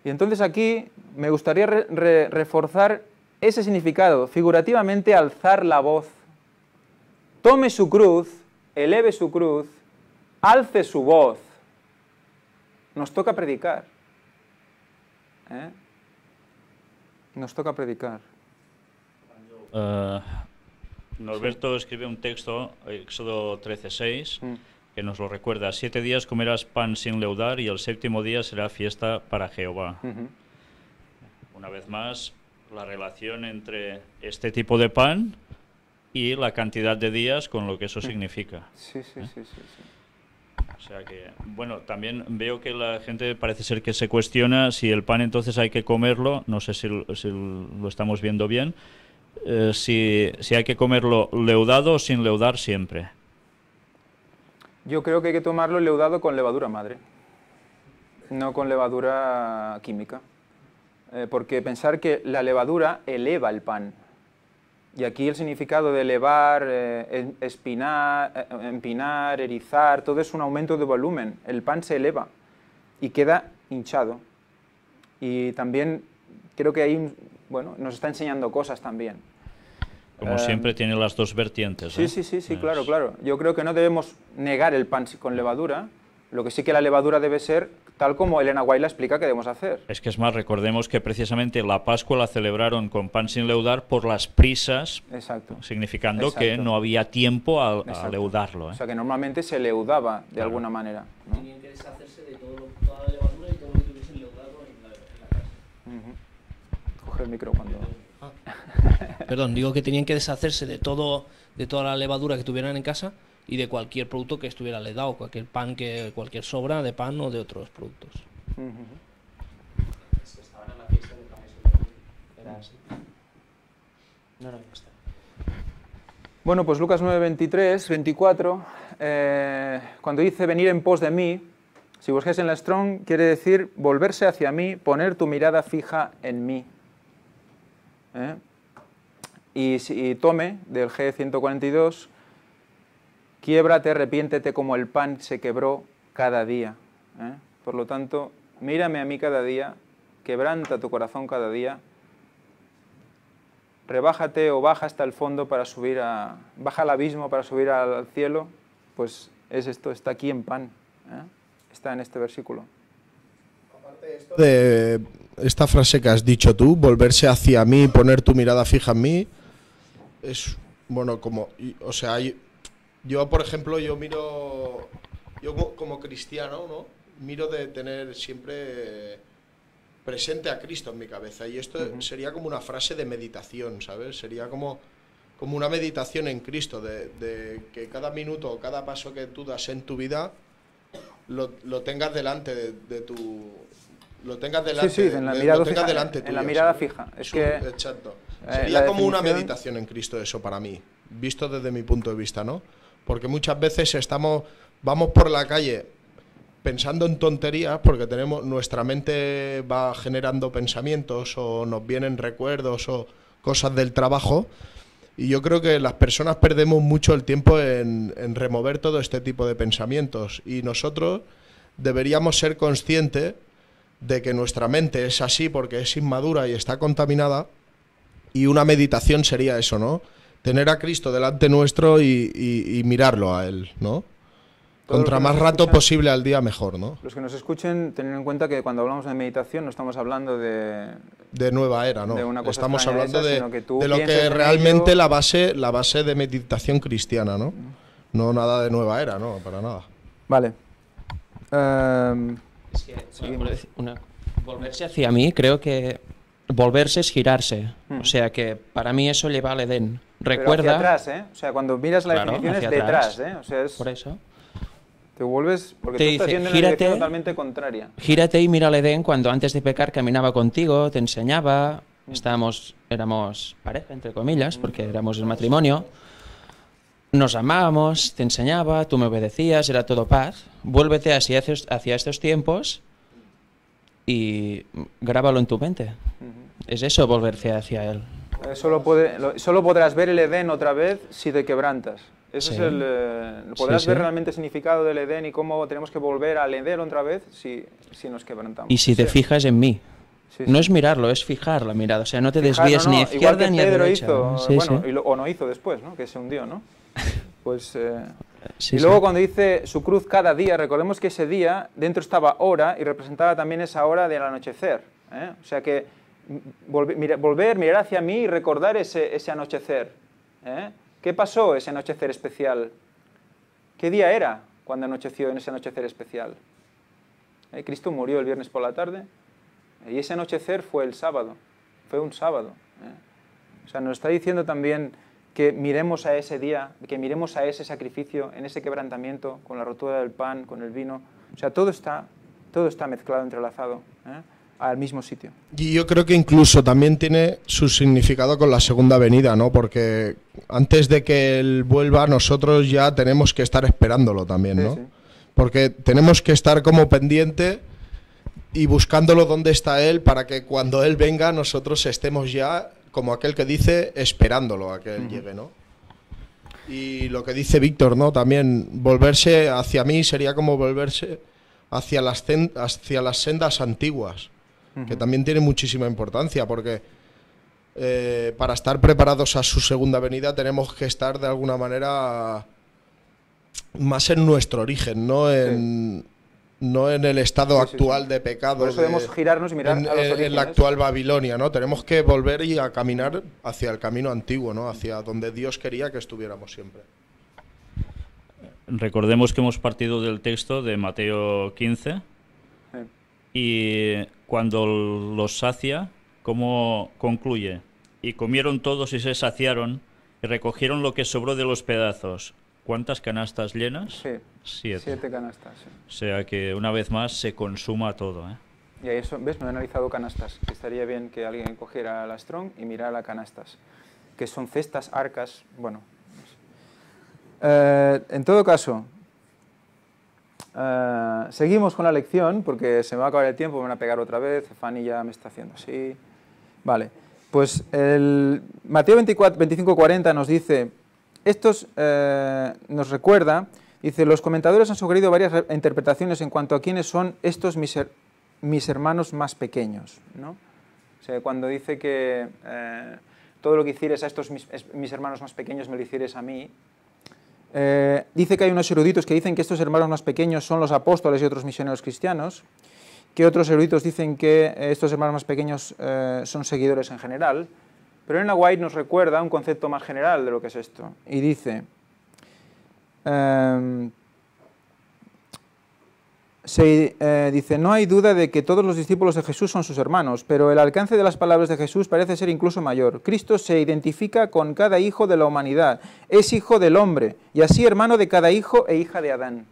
Y entonces aquí me gustaría reforzar ese significado, figurativamente alzar la voz. Tome su cruz, eleve su cruz, alce su voz. Nos toca predicar. Nos toca predicar. Norberto escribe un texto, Éxodo 13:6, que nos lo recuerda. 7 días comerás pan sin leudar y el 7º día será fiesta para Jehová. Una vez más, la relación entre este tipo de pan y la cantidad de días con lo que eso significa. Sí. O sea que, bueno, también veo que la gente parece ser que se cuestiona si el pan entonces hay que comerlo, no sé si lo estamos viendo bien, si hay que comerlo leudado o sin leudar siempre. Yo creo que hay que tomarlo leudado con levadura madre, no con levadura química. Porque pensar que la levadura eleva el pan. Y aquí el significado de elevar, empinar, erizar, todo es un aumento de volumen. El pan se eleva y queda hinchado. Y también creo que ahí, bueno, nos está enseñando cosas también. Como siempre tiene las dos vertientes. Sí, claro. Yo creo que no debemos negar el pan con levadura, lo que sí que la levadura debe ser tal como Elena White la explica que debemos hacer. Es que es más, recordemos que precisamente la Pascua la celebraron con pan sin leudar por las prisas, significando que no había tiempo a leudarlo. O sea que normalmente se leudaba de alguna manera, ¿no? Tenían que deshacerse de toda la levadura y todo lo que tuviesen leudado en la casa. Coge el micro cuando... Perdón, digo que tenían que deshacerse de toda la levadura que tuvieran en casa y de cualquier producto que estuviera leudado, cualquier cualquier sobra de pan o de otros productos. Es que estaban en la fiesta de pan y era así. No era fiesta. Bueno, pues Lucas 9, 23, 24, cuando dice venir en pos de mí, si buscáis en la Strong, quiere decir volverse hacia mí, poner tu mirada fija en mí. Y tome, del G142, quiébrate, arrepiéntete como el pan se quebró cada día. Por lo tanto, mírame a mí cada día, quebranta tu corazón cada día, rebájate o baja hasta el fondo para subir baja al abismo para subir al cielo, pues es esto, está aquí en pan, está en este versículo. Aparte esto de esta frase que has dicho tú, volverse hacia mí, poner tu mirada fija en mí, es, bueno, como, o sea, yo, por ejemplo, yo como cristiano, ¿no? Miro de tener siempre presente a Cristo en mi cabeza. Y esto sería como una frase de meditación, ¿sabes? Sería como una meditación en Cristo, de que cada minuto o cada paso que tú das en tu vida lo tengas delante de tu... Lo tengas delante, sí, en la mirada fija, delante tuyo, en la mirada ¿sabes? fija. Exacto. Sería como una meditación en Cristo eso para mí, visto desde mi punto de vista, ¿no? Porque muchas veces vamos por la calle pensando en tonterías porque nuestra mente va generando pensamientos o nos vienen recuerdos o cosas del trabajo, y yo creo que las personas perdemos mucho el tiempo en remover todo este tipo de pensamientos, y nosotros deberíamos ser conscientes de que nuestra mente es así porque es inmadura y está contaminada, y una meditación sería eso, ¿no? Tener a Cristo delante nuestro y mirarlo a Él, ¿no? Contra más rato posible al día, mejor, ¿no? Los que nos escuchen, tener en cuenta que cuando hablamos de meditación no estamos hablando de nueva era, ¿no? De una cosa estamos hablando esa, sino que tú de lo que realmente la base de meditación cristiana, ¿no? No nada de nueva era, no, para nada. Vale. Volverse hacia mí, creo que volverse es girarse. O sea que para mí eso lleva al Edén. Recuerda... Pero hacia atrás, ¿eh? O sea, cuando miras la definición es detrás, ¿eh? O sea, es... Por eso. Te vuelves... Porque te tú dice, estás yendo en una dirección totalmente contraria. Gírate y mira al Edén cuando antes de pecar caminaba contigo, te enseñaba, éramos pareja, entre comillas, porque éramos el matrimonio. Nos amábamos, te enseñaba, tú me obedecías, era todo paz. Vuélvete hacia estos tiempos y grábalo en tu mente. Es eso, volverse hacia Él. Solo podrás ver el Edén otra vez si te quebrantas. Ese es podrás ver realmente el significado del Edén y cómo tenemos que volver al Edén otra vez si nos quebrantamos. Y si te fijas en mí. No es mirarlo, es fijar la mirada. O sea, no te desvíes ni a izquierda ni a derecha. O no hizo después, ¿no? Que se hundió, ¿no? Pues... y luego cuando dice su cruz cada día, recordemos que ese día dentro estaba hora y representaba también esa hora del anochecer. O sea que mirar hacia mí y recordar ese anochecer. ¿Qué pasó ese anochecer especial? ¿Qué día era cuando anocheció en ese anochecer especial? Cristo murió el viernes por la tarde y ese anochecer fue el sábado, fue un sábado. O sea, nos está diciendo también que miremos a ese día, que miremos a ese sacrificio, en ese quebrantamiento, con la rotura del pan, con el vino. O sea, todo está mezclado, entrelazado, al mismo sitio. Y yo creo que incluso también tiene su significado con la segunda venida, ¿no? Porque antes de que Él vuelva, nosotros ya tenemos que estar esperándolo también, ¿no? Sí. Porque tenemos que estar como pendiente y buscándolo dónde está Él para que cuando Él venga nosotros estemos ya, como aquel que dice, esperándolo a que Él llegue, ¿no? Y lo que dice Víctor, ¿no? También volverse hacia mí sería como volverse hacia las sendas antiguas, que también tiene muchísima importancia, porque para estar preparados a su segunda venida tenemos que estar de alguna manera más en nuestro origen, no en el estado actual de pecado. Por eso debemos girarnos y mirar a los orígenes. En la actual Babilonia, ¿no? Tenemos que volver y a caminar hacia el camino antiguo, ¿no? Hacia donde Dios quería que estuviéramos siempre. Recordemos que hemos partido del texto de Mateo 15 y cuando los sacia, ¿cómo concluye? Y comieron todos y se saciaron y recogieron lo que sobró de los pedazos. ¿Cuántas canastas llenas? Sí, 7 canastas. Sí. O sea que una vez más se consuma todo, ¿eh? Y ahí eso, ¿ves? No he analizado canastas. Que estaría bien que alguien cogiera la Strong y mirara canastas. Que son cestas, arcas, bueno. En todo caso, seguimos con la lección porque se me va a acabar el tiempo, me van a pegar otra vez. Fanny ya me está haciendo así. Vale, pues el Mateo 25:40 nos dice... Estos nos recuerda, dice, los comentadores han sugerido varias interpretaciones en cuanto a quiénes son estos mis hermanos más pequeños, ¿no? O sea, cuando dice que todo lo que hicieres a estos mis hermanos más pequeños me lo hicieres a mí, dice que hay unos eruditos que dicen que estos hermanos más pequeños son los apóstoles y otros misioneros cristianos, que otros eruditos dicen que estos hermanos más pequeños son seguidores en general. Pero Ellen White nos recuerda un concepto más general de lo que es esto. Y dice, dice, no hay duda de que todos los discípulos de Jesús son sus hermanos, pero el alcance de las palabras de Jesús parece ser incluso mayor. Cristo se identifica con cada hijo de la humanidad, es hijo del hombre, y así hermano de cada hijo e hija de Adán.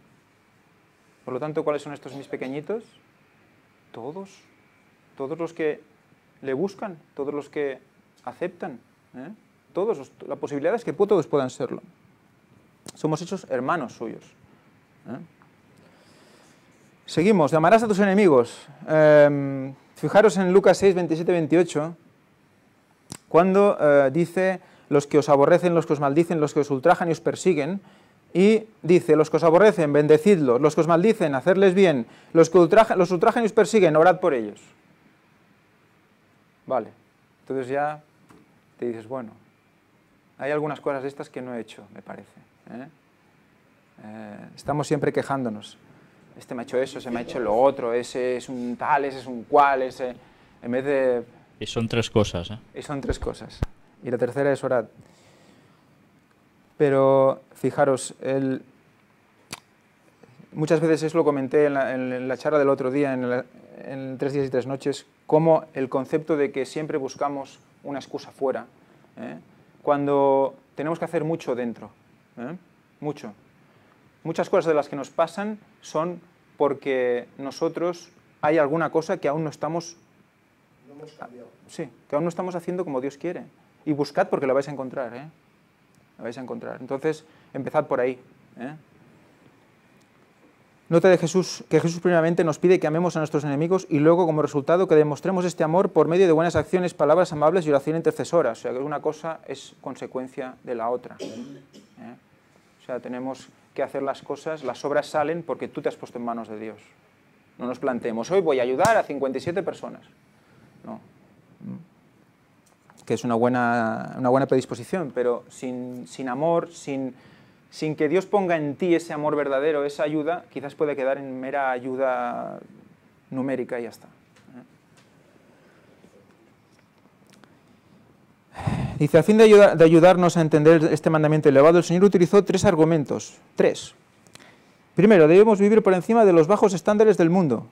Por lo tanto, ¿cuáles son estos mis pequeñitos? Todos los que le buscan, todos los que aceptan, la posibilidad es que todos puedan serlo. Somos hechos hermanos suyos. Seguimos, amarás a tus enemigos. Fijaros en Lucas 6, 27, 28, cuando dice, los que os aborrecen, los que os maldicen, los que os ultrajan y os persiguen, y dice, los que os aborrecen, bendecidlos, los que os maldicen, hacerles bien, los que los ultrajan y os persiguen, orad por ellos. Vale, entonces ya te dices, bueno, hay algunas cosas de estas que no he hecho, me parece. Estamos siempre quejándonos. Este me ha hecho eso, ese me ha hecho lo otro, ese es un tal, ese es un cual, ese... En vez de... Y son tres cosas, ¿eh? Y son tres cosas. Y la tercera es orad. Pero, fijaros, muchas veces eso lo comenté en la charla del otro día, en 3 días y 3 noches, como el concepto de que siempre buscamos una excusa fuera, cuando tenemos que hacer mucho dentro, mucho. Muchas cosas de las que nos pasan son porque nosotros hay alguna cosa que aún no estamos... No hemos cambiado. Sí, que aún no estamos haciendo como Dios quiere. Y buscad porque lo vais a encontrar, Lo vais a encontrar. Entonces, empezad por ahí, Nota de Jesús, que Jesús primeramente nos pide que amemos a nuestros enemigos y luego, como resultado, que demostremos este amor por medio de buenas acciones, palabras amables y oración intercesora. O sea, que una cosa es consecuencia de la otra. O sea, tenemos que hacer las cosas, las obras salen porque tú te has puesto en manos de Dios. No nos planteemos, hoy voy a ayudar a 57 personas. No. Que es una buena predisposición, pero sin amor, sin que Dios ponga en ti ese amor verdadero, esa ayuda, quizás puede quedar en mera ayuda numérica y ya está. Dice, a fin de ayudarnos a entender este mandamiento elevado, el Señor utilizó 3 argumentos. 3. Primero, debemos vivir por encima de los bajos estándares del mundo.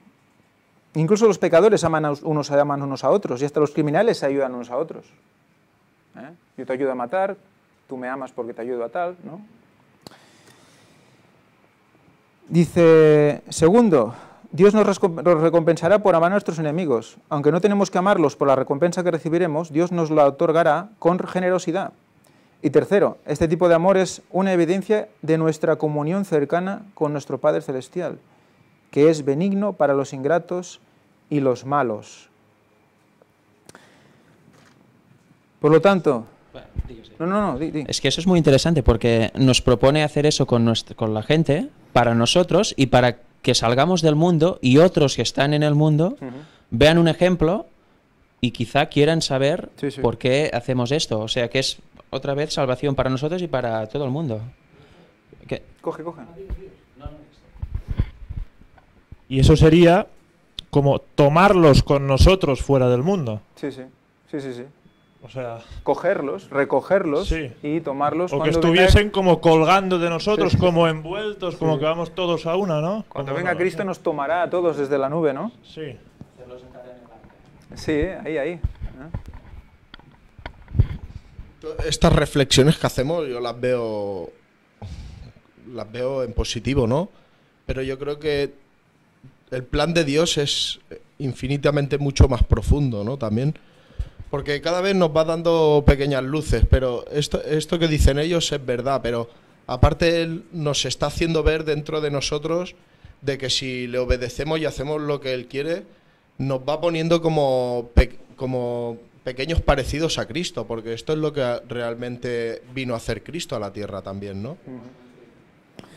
Incluso los pecadores aman unos a otros, y hasta los criminales se ayudan unos a otros. Yo te ayudo a matar, tú me amas porque te ayudo a tal, ¿no? Dice, segundo, Dios nos recompensará por amar a nuestros enemigos. Aunque no tenemos que amarlos por la recompensa que recibiremos, Dios nos la otorgará con generosidad. Y tercero, este tipo de amor es una evidencia de nuestra comunión cercana con nuestro Padre Celestial, que es benigno para los ingratos y los malos. Por lo tanto... Es que eso es muy interesante porque nos propone hacer eso con la gente, para nosotros y para que salgamos del mundo y otros que están en el mundo vean un ejemplo y quizá quieran saber por qué hacemos esto. O sea que es otra vez salvación para nosotros y para todo el mundo. Coge. Y eso sería como tomarlos con nosotros fuera del mundo. Sí. O sea, cogerlos, recogerlos y tomarlos. O que estuviesen como colgando de nosotros, como envueltos, como que vamos todos a una, ¿no? Cuando venga Cristo nos tomará a todos desde la nube, ¿no? Sí. Sí, ahí. Estas reflexiones que hacemos yo las veo en positivo, ¿no? Pero yo creo que el plan de Dios es infinitamente mucho más profundo, ¿no? También. Porque cada vez nos va dando pequeñas luces, pero esto que dicen ellos es verdad, pero aparte Él nos está haciendo ver dentro de nosotros de que si le obedecemos y hacemos lo que Él quiere, nos va poniendo como pequeños parecidos a Cristo, porque esto es lo que realmente vino a hacer Cristo a la tierra también, ¿no?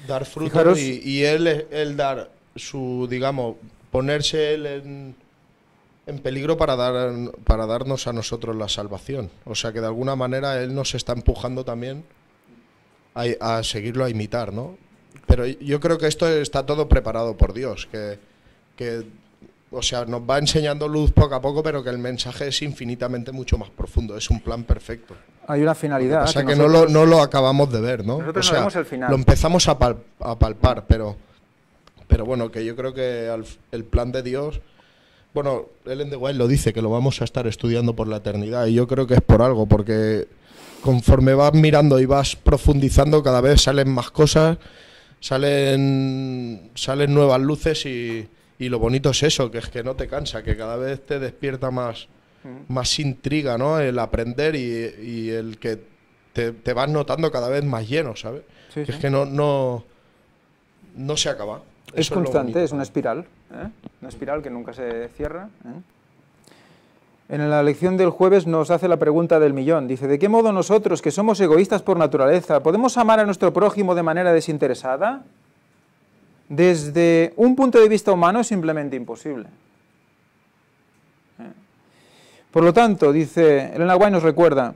Dar fruto y él dar su, digamos, ponerse Él en peligro para darnos a nosotros la salvación. O sea que de alguna manera Él nos está empujando también a seguirlo, a imitar, ¿no? Pero yo creo que esto está todo preparado por Dios, que o sea, nos va enseñando luz poco a poco, pero que el mensaje es infinitamente mucho más profundo, es un plan perfecto. Hay una finalidad. O sea que no lo acabamos de ver, ¿no? Nosotros o sea, no vemos el final. Lo empezamos a palpar, pero Pero bueno, que yo creo que el plan de Dios... Bueno, Ellen de White lo dice, que lo vamos a estar estudiando por la eternidad, y yo creo que es por algo, porque conforme vas mirando y vas profundizando, cada vez salen más cosas, salen nuevas luces, y lo bonito es eso, que es que no te cansa, que cada vez te despierta más intriga, ¿no? El aprender y el que te vas notando cada vez más lleno, ¿sabes? Sí, que sí. es que no se acaba. Es Eso lo constante, bonito. es una espiral, ¿eh? Una espiral que nunca se cierra, ¿eh? En la lección del jueves nos hace la pregunta del millón. Dice, ¿de qué modo nosotros, que somos egoístas por naturaleza, podemos amar a nuestro prójimo de manera desinteresada? Desde un punto de vista humano es simplemente imposible. Por lo tanto, dice, Elena White nos recuerda,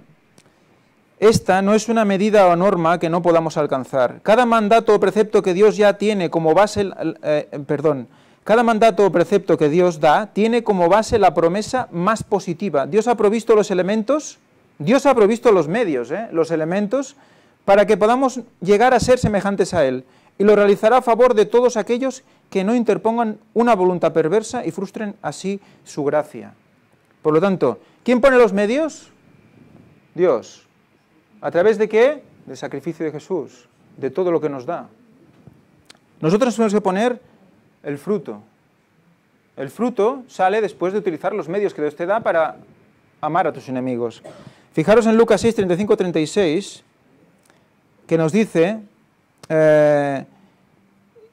esta no es una medida o norma que no podamos alcanzar. Cada mandato o precepto que Dios ya tiene como base, cada mandato o precepto que Dios da tiene como base la promesa más positiva. Dios ha provisto los elementos, Dios ha provisto los medios, los elementos, para que podamos llegar a ser semejantes a Él. Y lo realizará a favor de todos aquellos que no interpongan una voluntad perversa y frustren así su gracia. Por lo tanto, ¿quién pone los medios? Dios. ¿A través de qué? Del sacrificio de Jesús, de todo lo que nos da. Nosotros tenemos que poner el fruto. El fruto sale después de utilizar los medios que Dios te da para amar a tus enemigos. Fijaros en Lucas 6, 35, 36, que nos dice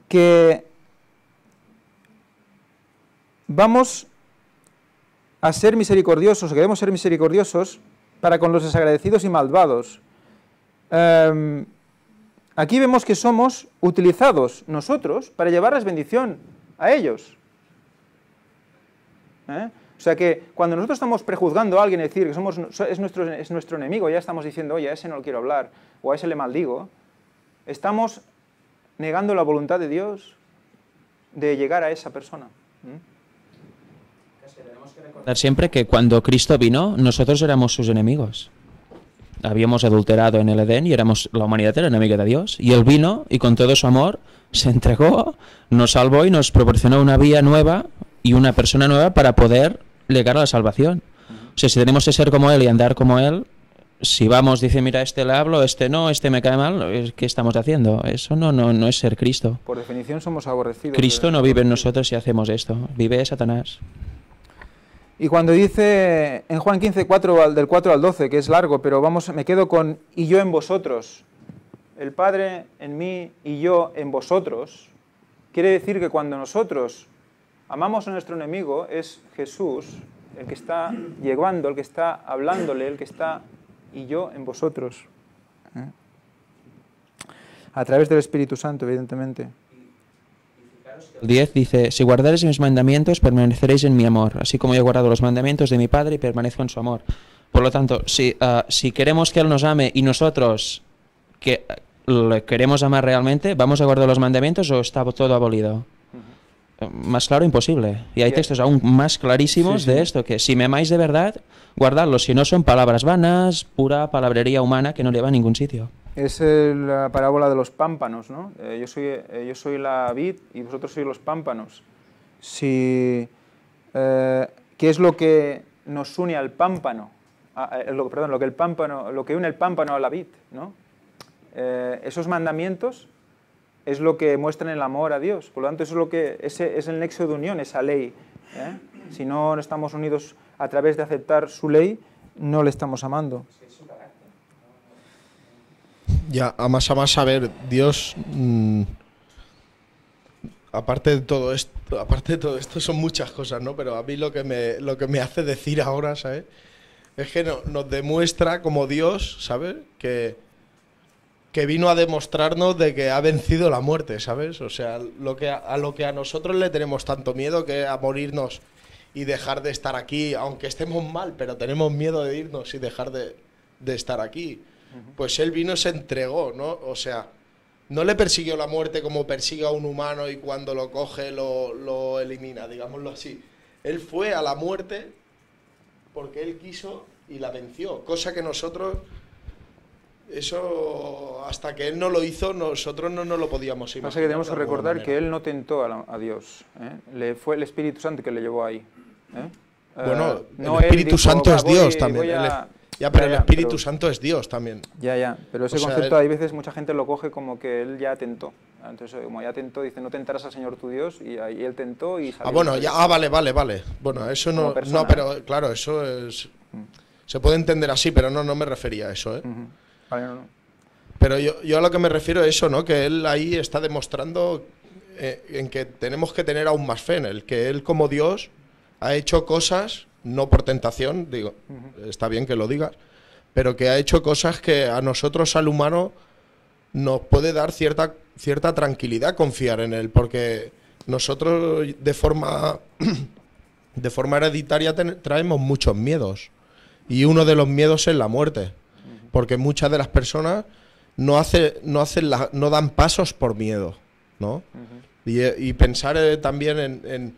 que vamos a ser misericordiosos, o que debemos ser misericordiosos para con los desagradecidos y malvados. Aquí vemos que somos utilizados nosotros para llevarles bendición a ellos. O sea que cuando nosotros estamos prejuzgando a alguien y decir que es nuestro enemigo, ya estamos diciendo, oye, a ese no lo quiero hablar, o a ese le maldigo, estamos negando la voluntad de Dios de llegar a esa persona. Recordar siempre que cuando Cristo vino, nosotros éramos sus enemigos. Habíamos adulterado en el Edén y la humanidad era enemiga de Dios. Y Él vino y con todo su amor se entregó, nos salvó y nos proporcionó una vía nueva y una persona nueva para poder llegar a la salvación. O sea, si tenemos que ser como Él y andar como Él, si vamos, dice, mira, este le hablo, este no, este me cae mal, ¿qué estamos haciendo? Eso no es ser Cristo. Por definición somos aborrecidos. Cristo no vive en nosotros si hacemos esto, vive Satanás. Y cuando dice en Juan 15, del 4 al 12, que es largo, pero me quedo con y yo en vosotros, el Padre en mí y yo en vosotros, quiere decir que cuando nosotros amamos a nuestro enemigo es Jesús el que está llegando, el que está hablándole, el que está y yo en vosotros. A través del Espíritu Santo, evidentemente. El 10 dice, si guardaréis mis mandamientos, permaneceréis en mi amor, así como yo he guardado los mandamientos de mi Padre y permanezco en su amor. Por lo tanto, si queremos que Él nos ame y nosotros que le queremos amar realmente, ¿vamos a guardar los mandamientos o está todo abolido? Más claro, imposible. Y hay textos aún más clarísimos de esto, que si me amáis de verdad, guardadlos, si no son palabras vanas, pura palabrería humana que no lleva a ningún sitio. Es la parábola de los pámpanos, ¿no? Yo soy la vid y vosotros sois los pámpanos. ¿Qué es lo que nos une al pámpano? Lo que une el pámpano a la vid, ¿no? Esos mandamientos es lo que muestran el amor a Dios. Por lo tanto, ese es el nexo de unión, esa ley. Si no estamos unidos a través de aceptar su ley, no le estamos amando. Ya, a más saber, Dios, aparte de todo esto son muchas cosas, ¿no? Pero a mí lo que me hace decir ahora, ¿sabes? Es que nos demuestra como Dios, ¿sabes? Que vino a demostrarnos de que ha vencido la muerte, ¿sabes? O sea, a lo que a nosotros le tenemos tanto miedo, que a morirnos y dejar de estar aquí, aunque estemos mal, pero tenemos miedo de irnos y dejar de estar aquí. Pues Él vino y se entregó, ¿no? O sea, no le persiguió la muerte como persigue a un humano y cuando lo coge lo elimina, digámoslo así. Él fue a la muerte porque Él quiso y la venció, cosa que nosotros Eso, hasta que él no lo hizo, nosotros no nos lo podíamos imaginar. Pasa que tenemos que de alguna recordar manera. que él no tentó a Dios. Fue el Espíritu Santo que le llevó ahí. Bueno, no el él Espíritu dijo, Santo es "Va, Dios voy también. a-". Ya, pero Ya, el Espíritu pero- Santo es Dios también. Ya, pero ese O sea, concepto él- hay veces mucha gente lo coge como que él ya tentó. Entonces, como ya tentó, dice, no tentarás al Señor tu Dios, y ahí él tentó y salió. Bueno, ya, vale. Bueno, eso Como no, persona, no, pero claro, eso es... Se puede entender así, pero no me refería a eso, ¿eh? Ujú. Vale, no. Pero yo a lo que me refiero es eso, ¿no? Que él ahí está demostrando en que tenemos que tener aún más fe en él, que él como Dios ha hecho cosas, no por tentación, digo, está bien que lo digas, pero que ha hecho cosas que a nosotros, al humano, nos puede dar cierta tranquilidad confiar en él, porque nosotros de forma hereditaria traemos muchos miedos, y uno de los miedos es la muerte, porque muchas de las personas no dan pasos por miedo, ¿no? Y pensar también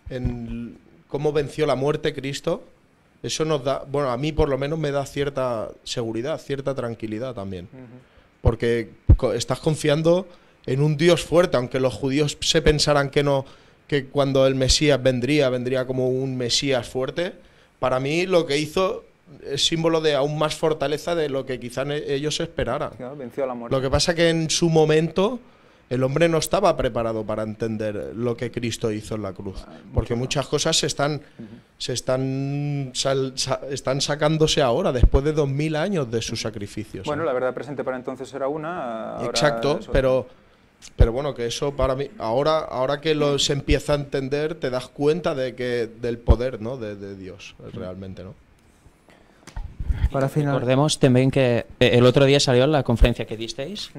en cómo venció la muerte Cristo, eso nos da, bueno, a mí por lo menos me da cierta seguridad, cierta tranquilidad también. Porque estás confiando en un Dios fuerte, aunque los judíos se pensaran que no, que cuando el Mesías vendría como un Mesías fuerte. Para mí lo que hizo es símbolo de aún más fortaleza de lo que quizás ellos esperaran. Claro, venció a la muerte. Lo que pasa que en su momento el hombre no estaba preparado para entender lo que Cristo hizo en la cruz, porque muchas cosas están sacándose ahora, después de 2000 años de sus sacrificios. Bueno, la verdad presente para entonces era una. Ahora Exacto, es otra. pero bueno, que eso para mí, ahora que se empieza a entender, te das cuenta del poder, ¿no? de Dios, realmente, ¿no? Para final. Recordemos también que el otro día salió en la conferencia que disteis.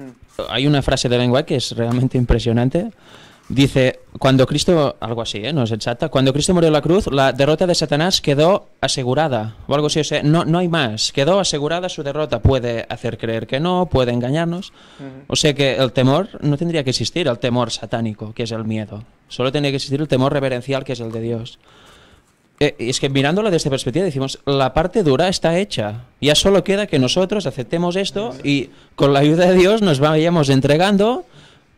Hay una frase de lenguaje que es realmente impresionante. Dice, cuando Cristo, algo así, no es exacta, cuando Cristo murió en la cruz, la derrota de Satanás quedó asegurada, o algo así, o sea, no hay más, quedó asegurada su derrota. Puede hacer creer que no, puede engañarnos. O sea que el temor no tendría que existir, el temor satánico, que es el miedo. Solo tendría que existir el temor reverencial, que es el de Dios. Es que mirándolo desde esta perspectiva decimos, la parte dura está hecha. Ya solo queda que nosotros aceptemos esto y con la ayuda de Dios nos vayamos entregando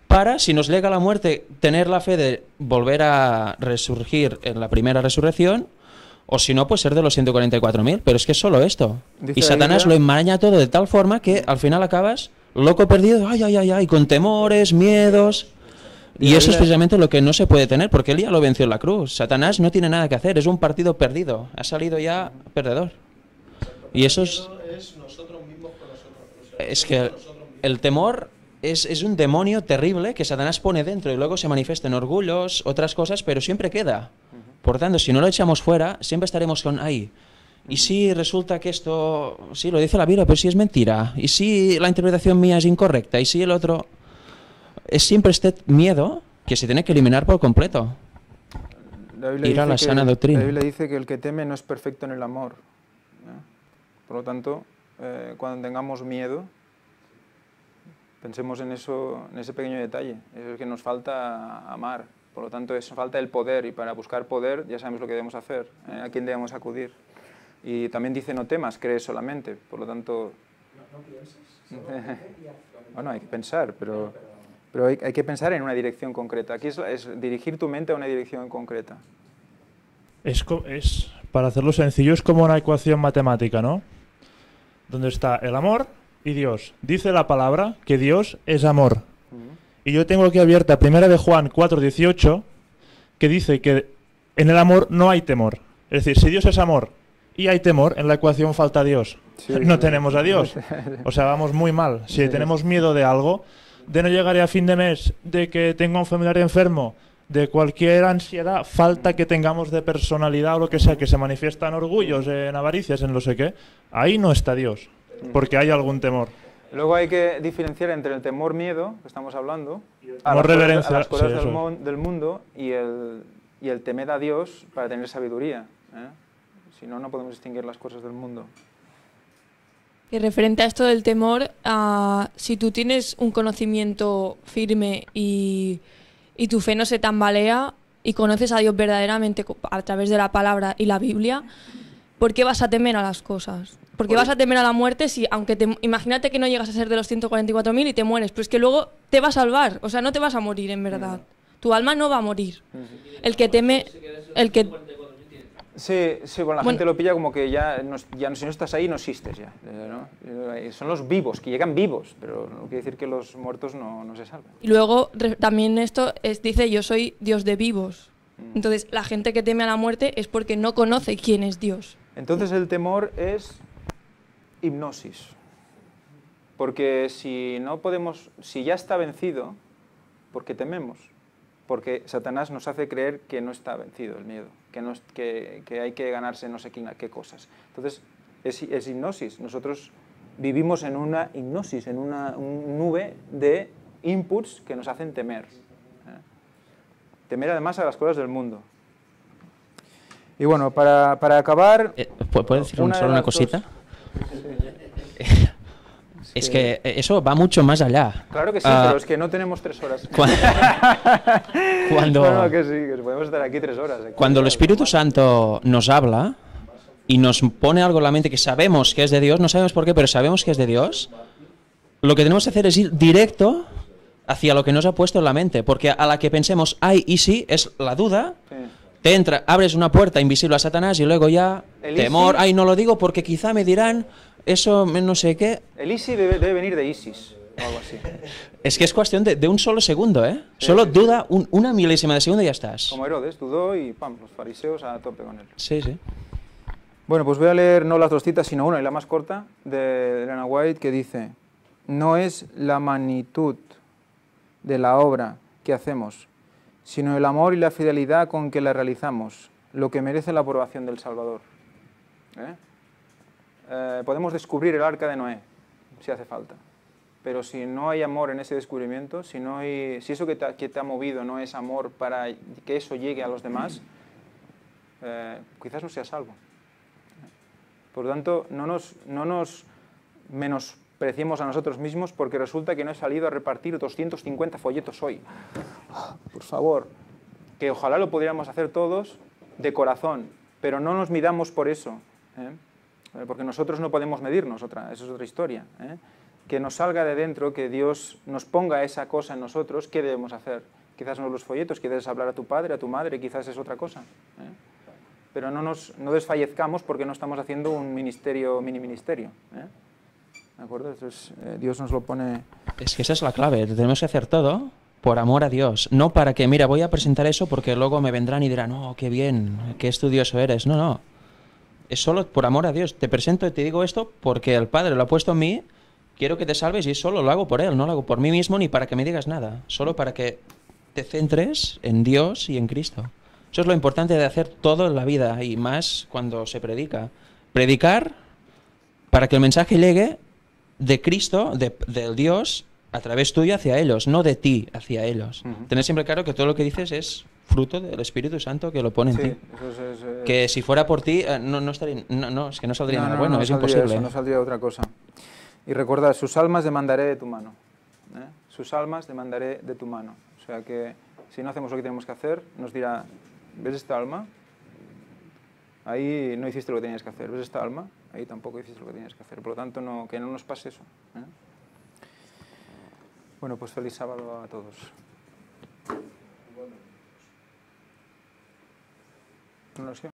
para, si nos llega la muerte, tener la fe de volver a resurgir en la primera resurrección, o si no, pues ser de los 144.000. Pero es que es solo esto. Dice Y la Satanás Biblia- lo enmaraña todo de tal forma que al final acabas loco perdido, ay, con temores, miedos. Y eso es precisamente lo que no se puede tener, porque él ya lo venció en la cruz. Satanás no tiene nada que hacer, es un partido perdido. Ha salido ya perdedor. Y eso es nosotros mismos con nosotros. es que el temor es un demonio terrible que Satanás pone dentro y luego se manifiesta en orgullos, otras cosas, pero siempre queda. Por tanto, si no lo echamos fuera, siempre estaremos con ahí. Y si resulta que esto, sí, lo dice la Biblia, pero si es mentira. Y si la interpretación mía es incorrecta. Y si el otro... Es siempre este miedo que se tiene que eliminar por completo. La Biblia Ir a dice la que- sana doctrina. La Biblia dice que el que teme no es perfecto en el amor. Por lo tanto, cuando tengamos miedo, pensemos en eso, en ese pequeño detalle. Es el que nos falta amar. Por lo tanto, falta el poder, y para buscar poder ya sabemos lo que debemos hacer, a quién debemos acudir. Y también dice no temas, cree solamente. Por lo tanto... ¿No pienses? Bueno, hay que pensar, pero hay que pensar en una dirección concreta. Aquí es dirigir tu mente a una dirección concreta. Para hacerlo sencillo, es como una ecuación matemática, ¿no? Donde está el amor y Dios. Dice la palabra que Dios es amor. Y yo tengo aquí abierta 1 de Juan 4:18, que dice que en el amor no hay temor. Es decir, si Dios es amor y hay temor, en la ecuación falta Dios. Sí, no sí. tenemos a Dios. O sea, vamos muy mal. Si tenemos miedo de algo, de no llegar a fin de mes, de que tenga un familiar enfermo, de cualquier ansiedad, falta que tengamos de personalidad o lo que sea, que se manifiesta en orgullos, en avaricias, en no sé qué, ahí no está Dios, porque hay algún temor. Luego hay que diferenciar entre el temor-miedo, que estamos hablando, a temor las reverencia, cosas sí, del, eso. del mundo y el temer a Dios para tener sabiduría. Si no, no podemos distinguir las cosas del mundo. Y referente a esto del temor, si tú tienes un conocimiento firme y tu fe no se tambalea y conoces a Dios verdaderamente a través de la palabra y la Biblia, ¿por qué vas a temer a las cosas? Porque vas a temer a la muerte si, imagínate que no llegas a ser de los 144.000 y te mueres, pero es que luego te va a salvar, o sea, no te vas a morir en verdad. Tu alma no va a morir. El que teme, Sí, bueno, la gente lo pilla como que ya si no estás ahí no existes ya, ¿no? Son los vivos, que llegan vivos, pero no quiere decir que los muertos no se salven. Y luego también esto dice, yo soy Dios de vivos. Entonces, la gente que teme a la muerte es porque no conoce quién es Dios. Entonces el temor es hipnosis, porque si ya está vencido, ¿por qué tememos? Porque Satanás nos hace creer que no está vencido el miedo, que hay que ganarse no sé qué cosas. Entonces es hipnosis, nosotros vivimos en una hipnosis, en una nube de inputs que nos hacen temer. Temer además a las cosas del mundo. Y bueno, para acabar... ¿Puedo decir solo una cosita? Es que eso va mucho más allá. Claro que sí, pero es que no tenemos 3 horas. Cuando que sí, que podemos estar aquí 3 horas. Cuando el Espíritu Santo nos habla y nos pone algo en la mente que sabemos que es de Dios, no sabemos por qué, pero sabemos que es de Dios, lo que tenemos que hacer es ir directo hacia lo que nos ha puesto en la mente, porque a la que pensemos, ay, y sí, es la duda, te entra, abres una puerta invisible a Satanás y luego ya temor, ay, no lo digo porque quizá me dirán eso, no sé qué. El Easy debe venir de Isis o algo así. Es que es cuestión de un solo segundo, ¿eh? Solo duda una milésima de segundo y ya estás. Como Herodes, dudó y pam, los fariseos a tope con él. Sí, sí. Bueno, pues voy a leer no las 2 citas, sino una, y la más corta, de Elena White, que dice: no es la magnitud de la obra que hacemos, sino el amor y la fidelidad con que la realizamos, lo que merece la aprobación del Salvador. Podemos descubrir el arca de Noé, si hace falta, pero si no hay amor en ese descubrimiento, si eso que te ha movido no es amor para que eso llegue a los demás, quizás no sea salvo. Por lo tanto, no nos menospreciemos a nosotros mismos porque resulta que no he salido a repartir 250 folletos hoy. Por favor, que ojalá lo pudiéramos hacer todos de corazón, pero no nos midamos por eso, porque nosotros no podemos medirnos, eso es otra historia. Que nos salga de dentro, que Dios nos ponga esa cosa en nosotros, ¿qué debemos hacer? Quizás no los folletos, quizás hablar a tu padre, a tu madre, quizás es otra cosa. Pero no desfallezcamos porque no estamos haciendo un mini ministerio. ¿De acuerdo? Entonces, Dios nos lo pone... Es que esa es la clave, tenemos que hacer todo por amor a Dios, no para que, mira, voy a presentar eso porque luego me vendrán y dirán, oh, qué bien, qué estudioso eres. No. Es solo por amor a Dios. Te presento y te digo esto porque el Padre lo ha puesto en mí, quiero que te salves y solo lo hago por Él, no lo hago por mí mismo ni para que me digas nada, solo para que te centres en Dios y en Cristo. Eso es lo importante de hacer todo en la vida y más cuando se predica. Predicar para que el mensaje llegue de Cristo, del Dios, a través tuyo hacia ellos, no de ti hacia ellos. Tener siempre claro que todo lo que dices es fruto del Espíritu Santo que lo pone en ti. Que si fuera por ti, es que no saldría nada bueno, es imposible. No saldría otra cosa. Y recuerda, sus almas demandaré de tu mano. Sus almas demandaré de tu mano. O sea que si no hacemos lo que tenemos que hacer, nos dirá, ¿ves esta alma? Ahí no hiciste lo que tenías que hacer. ¿Ves esta alma? Ahí tampoco hiciste lo que tenías que hacer. Por lo tanto, que no nos pase eso. Bueno, pues feliz sábado a todos. No lo sé.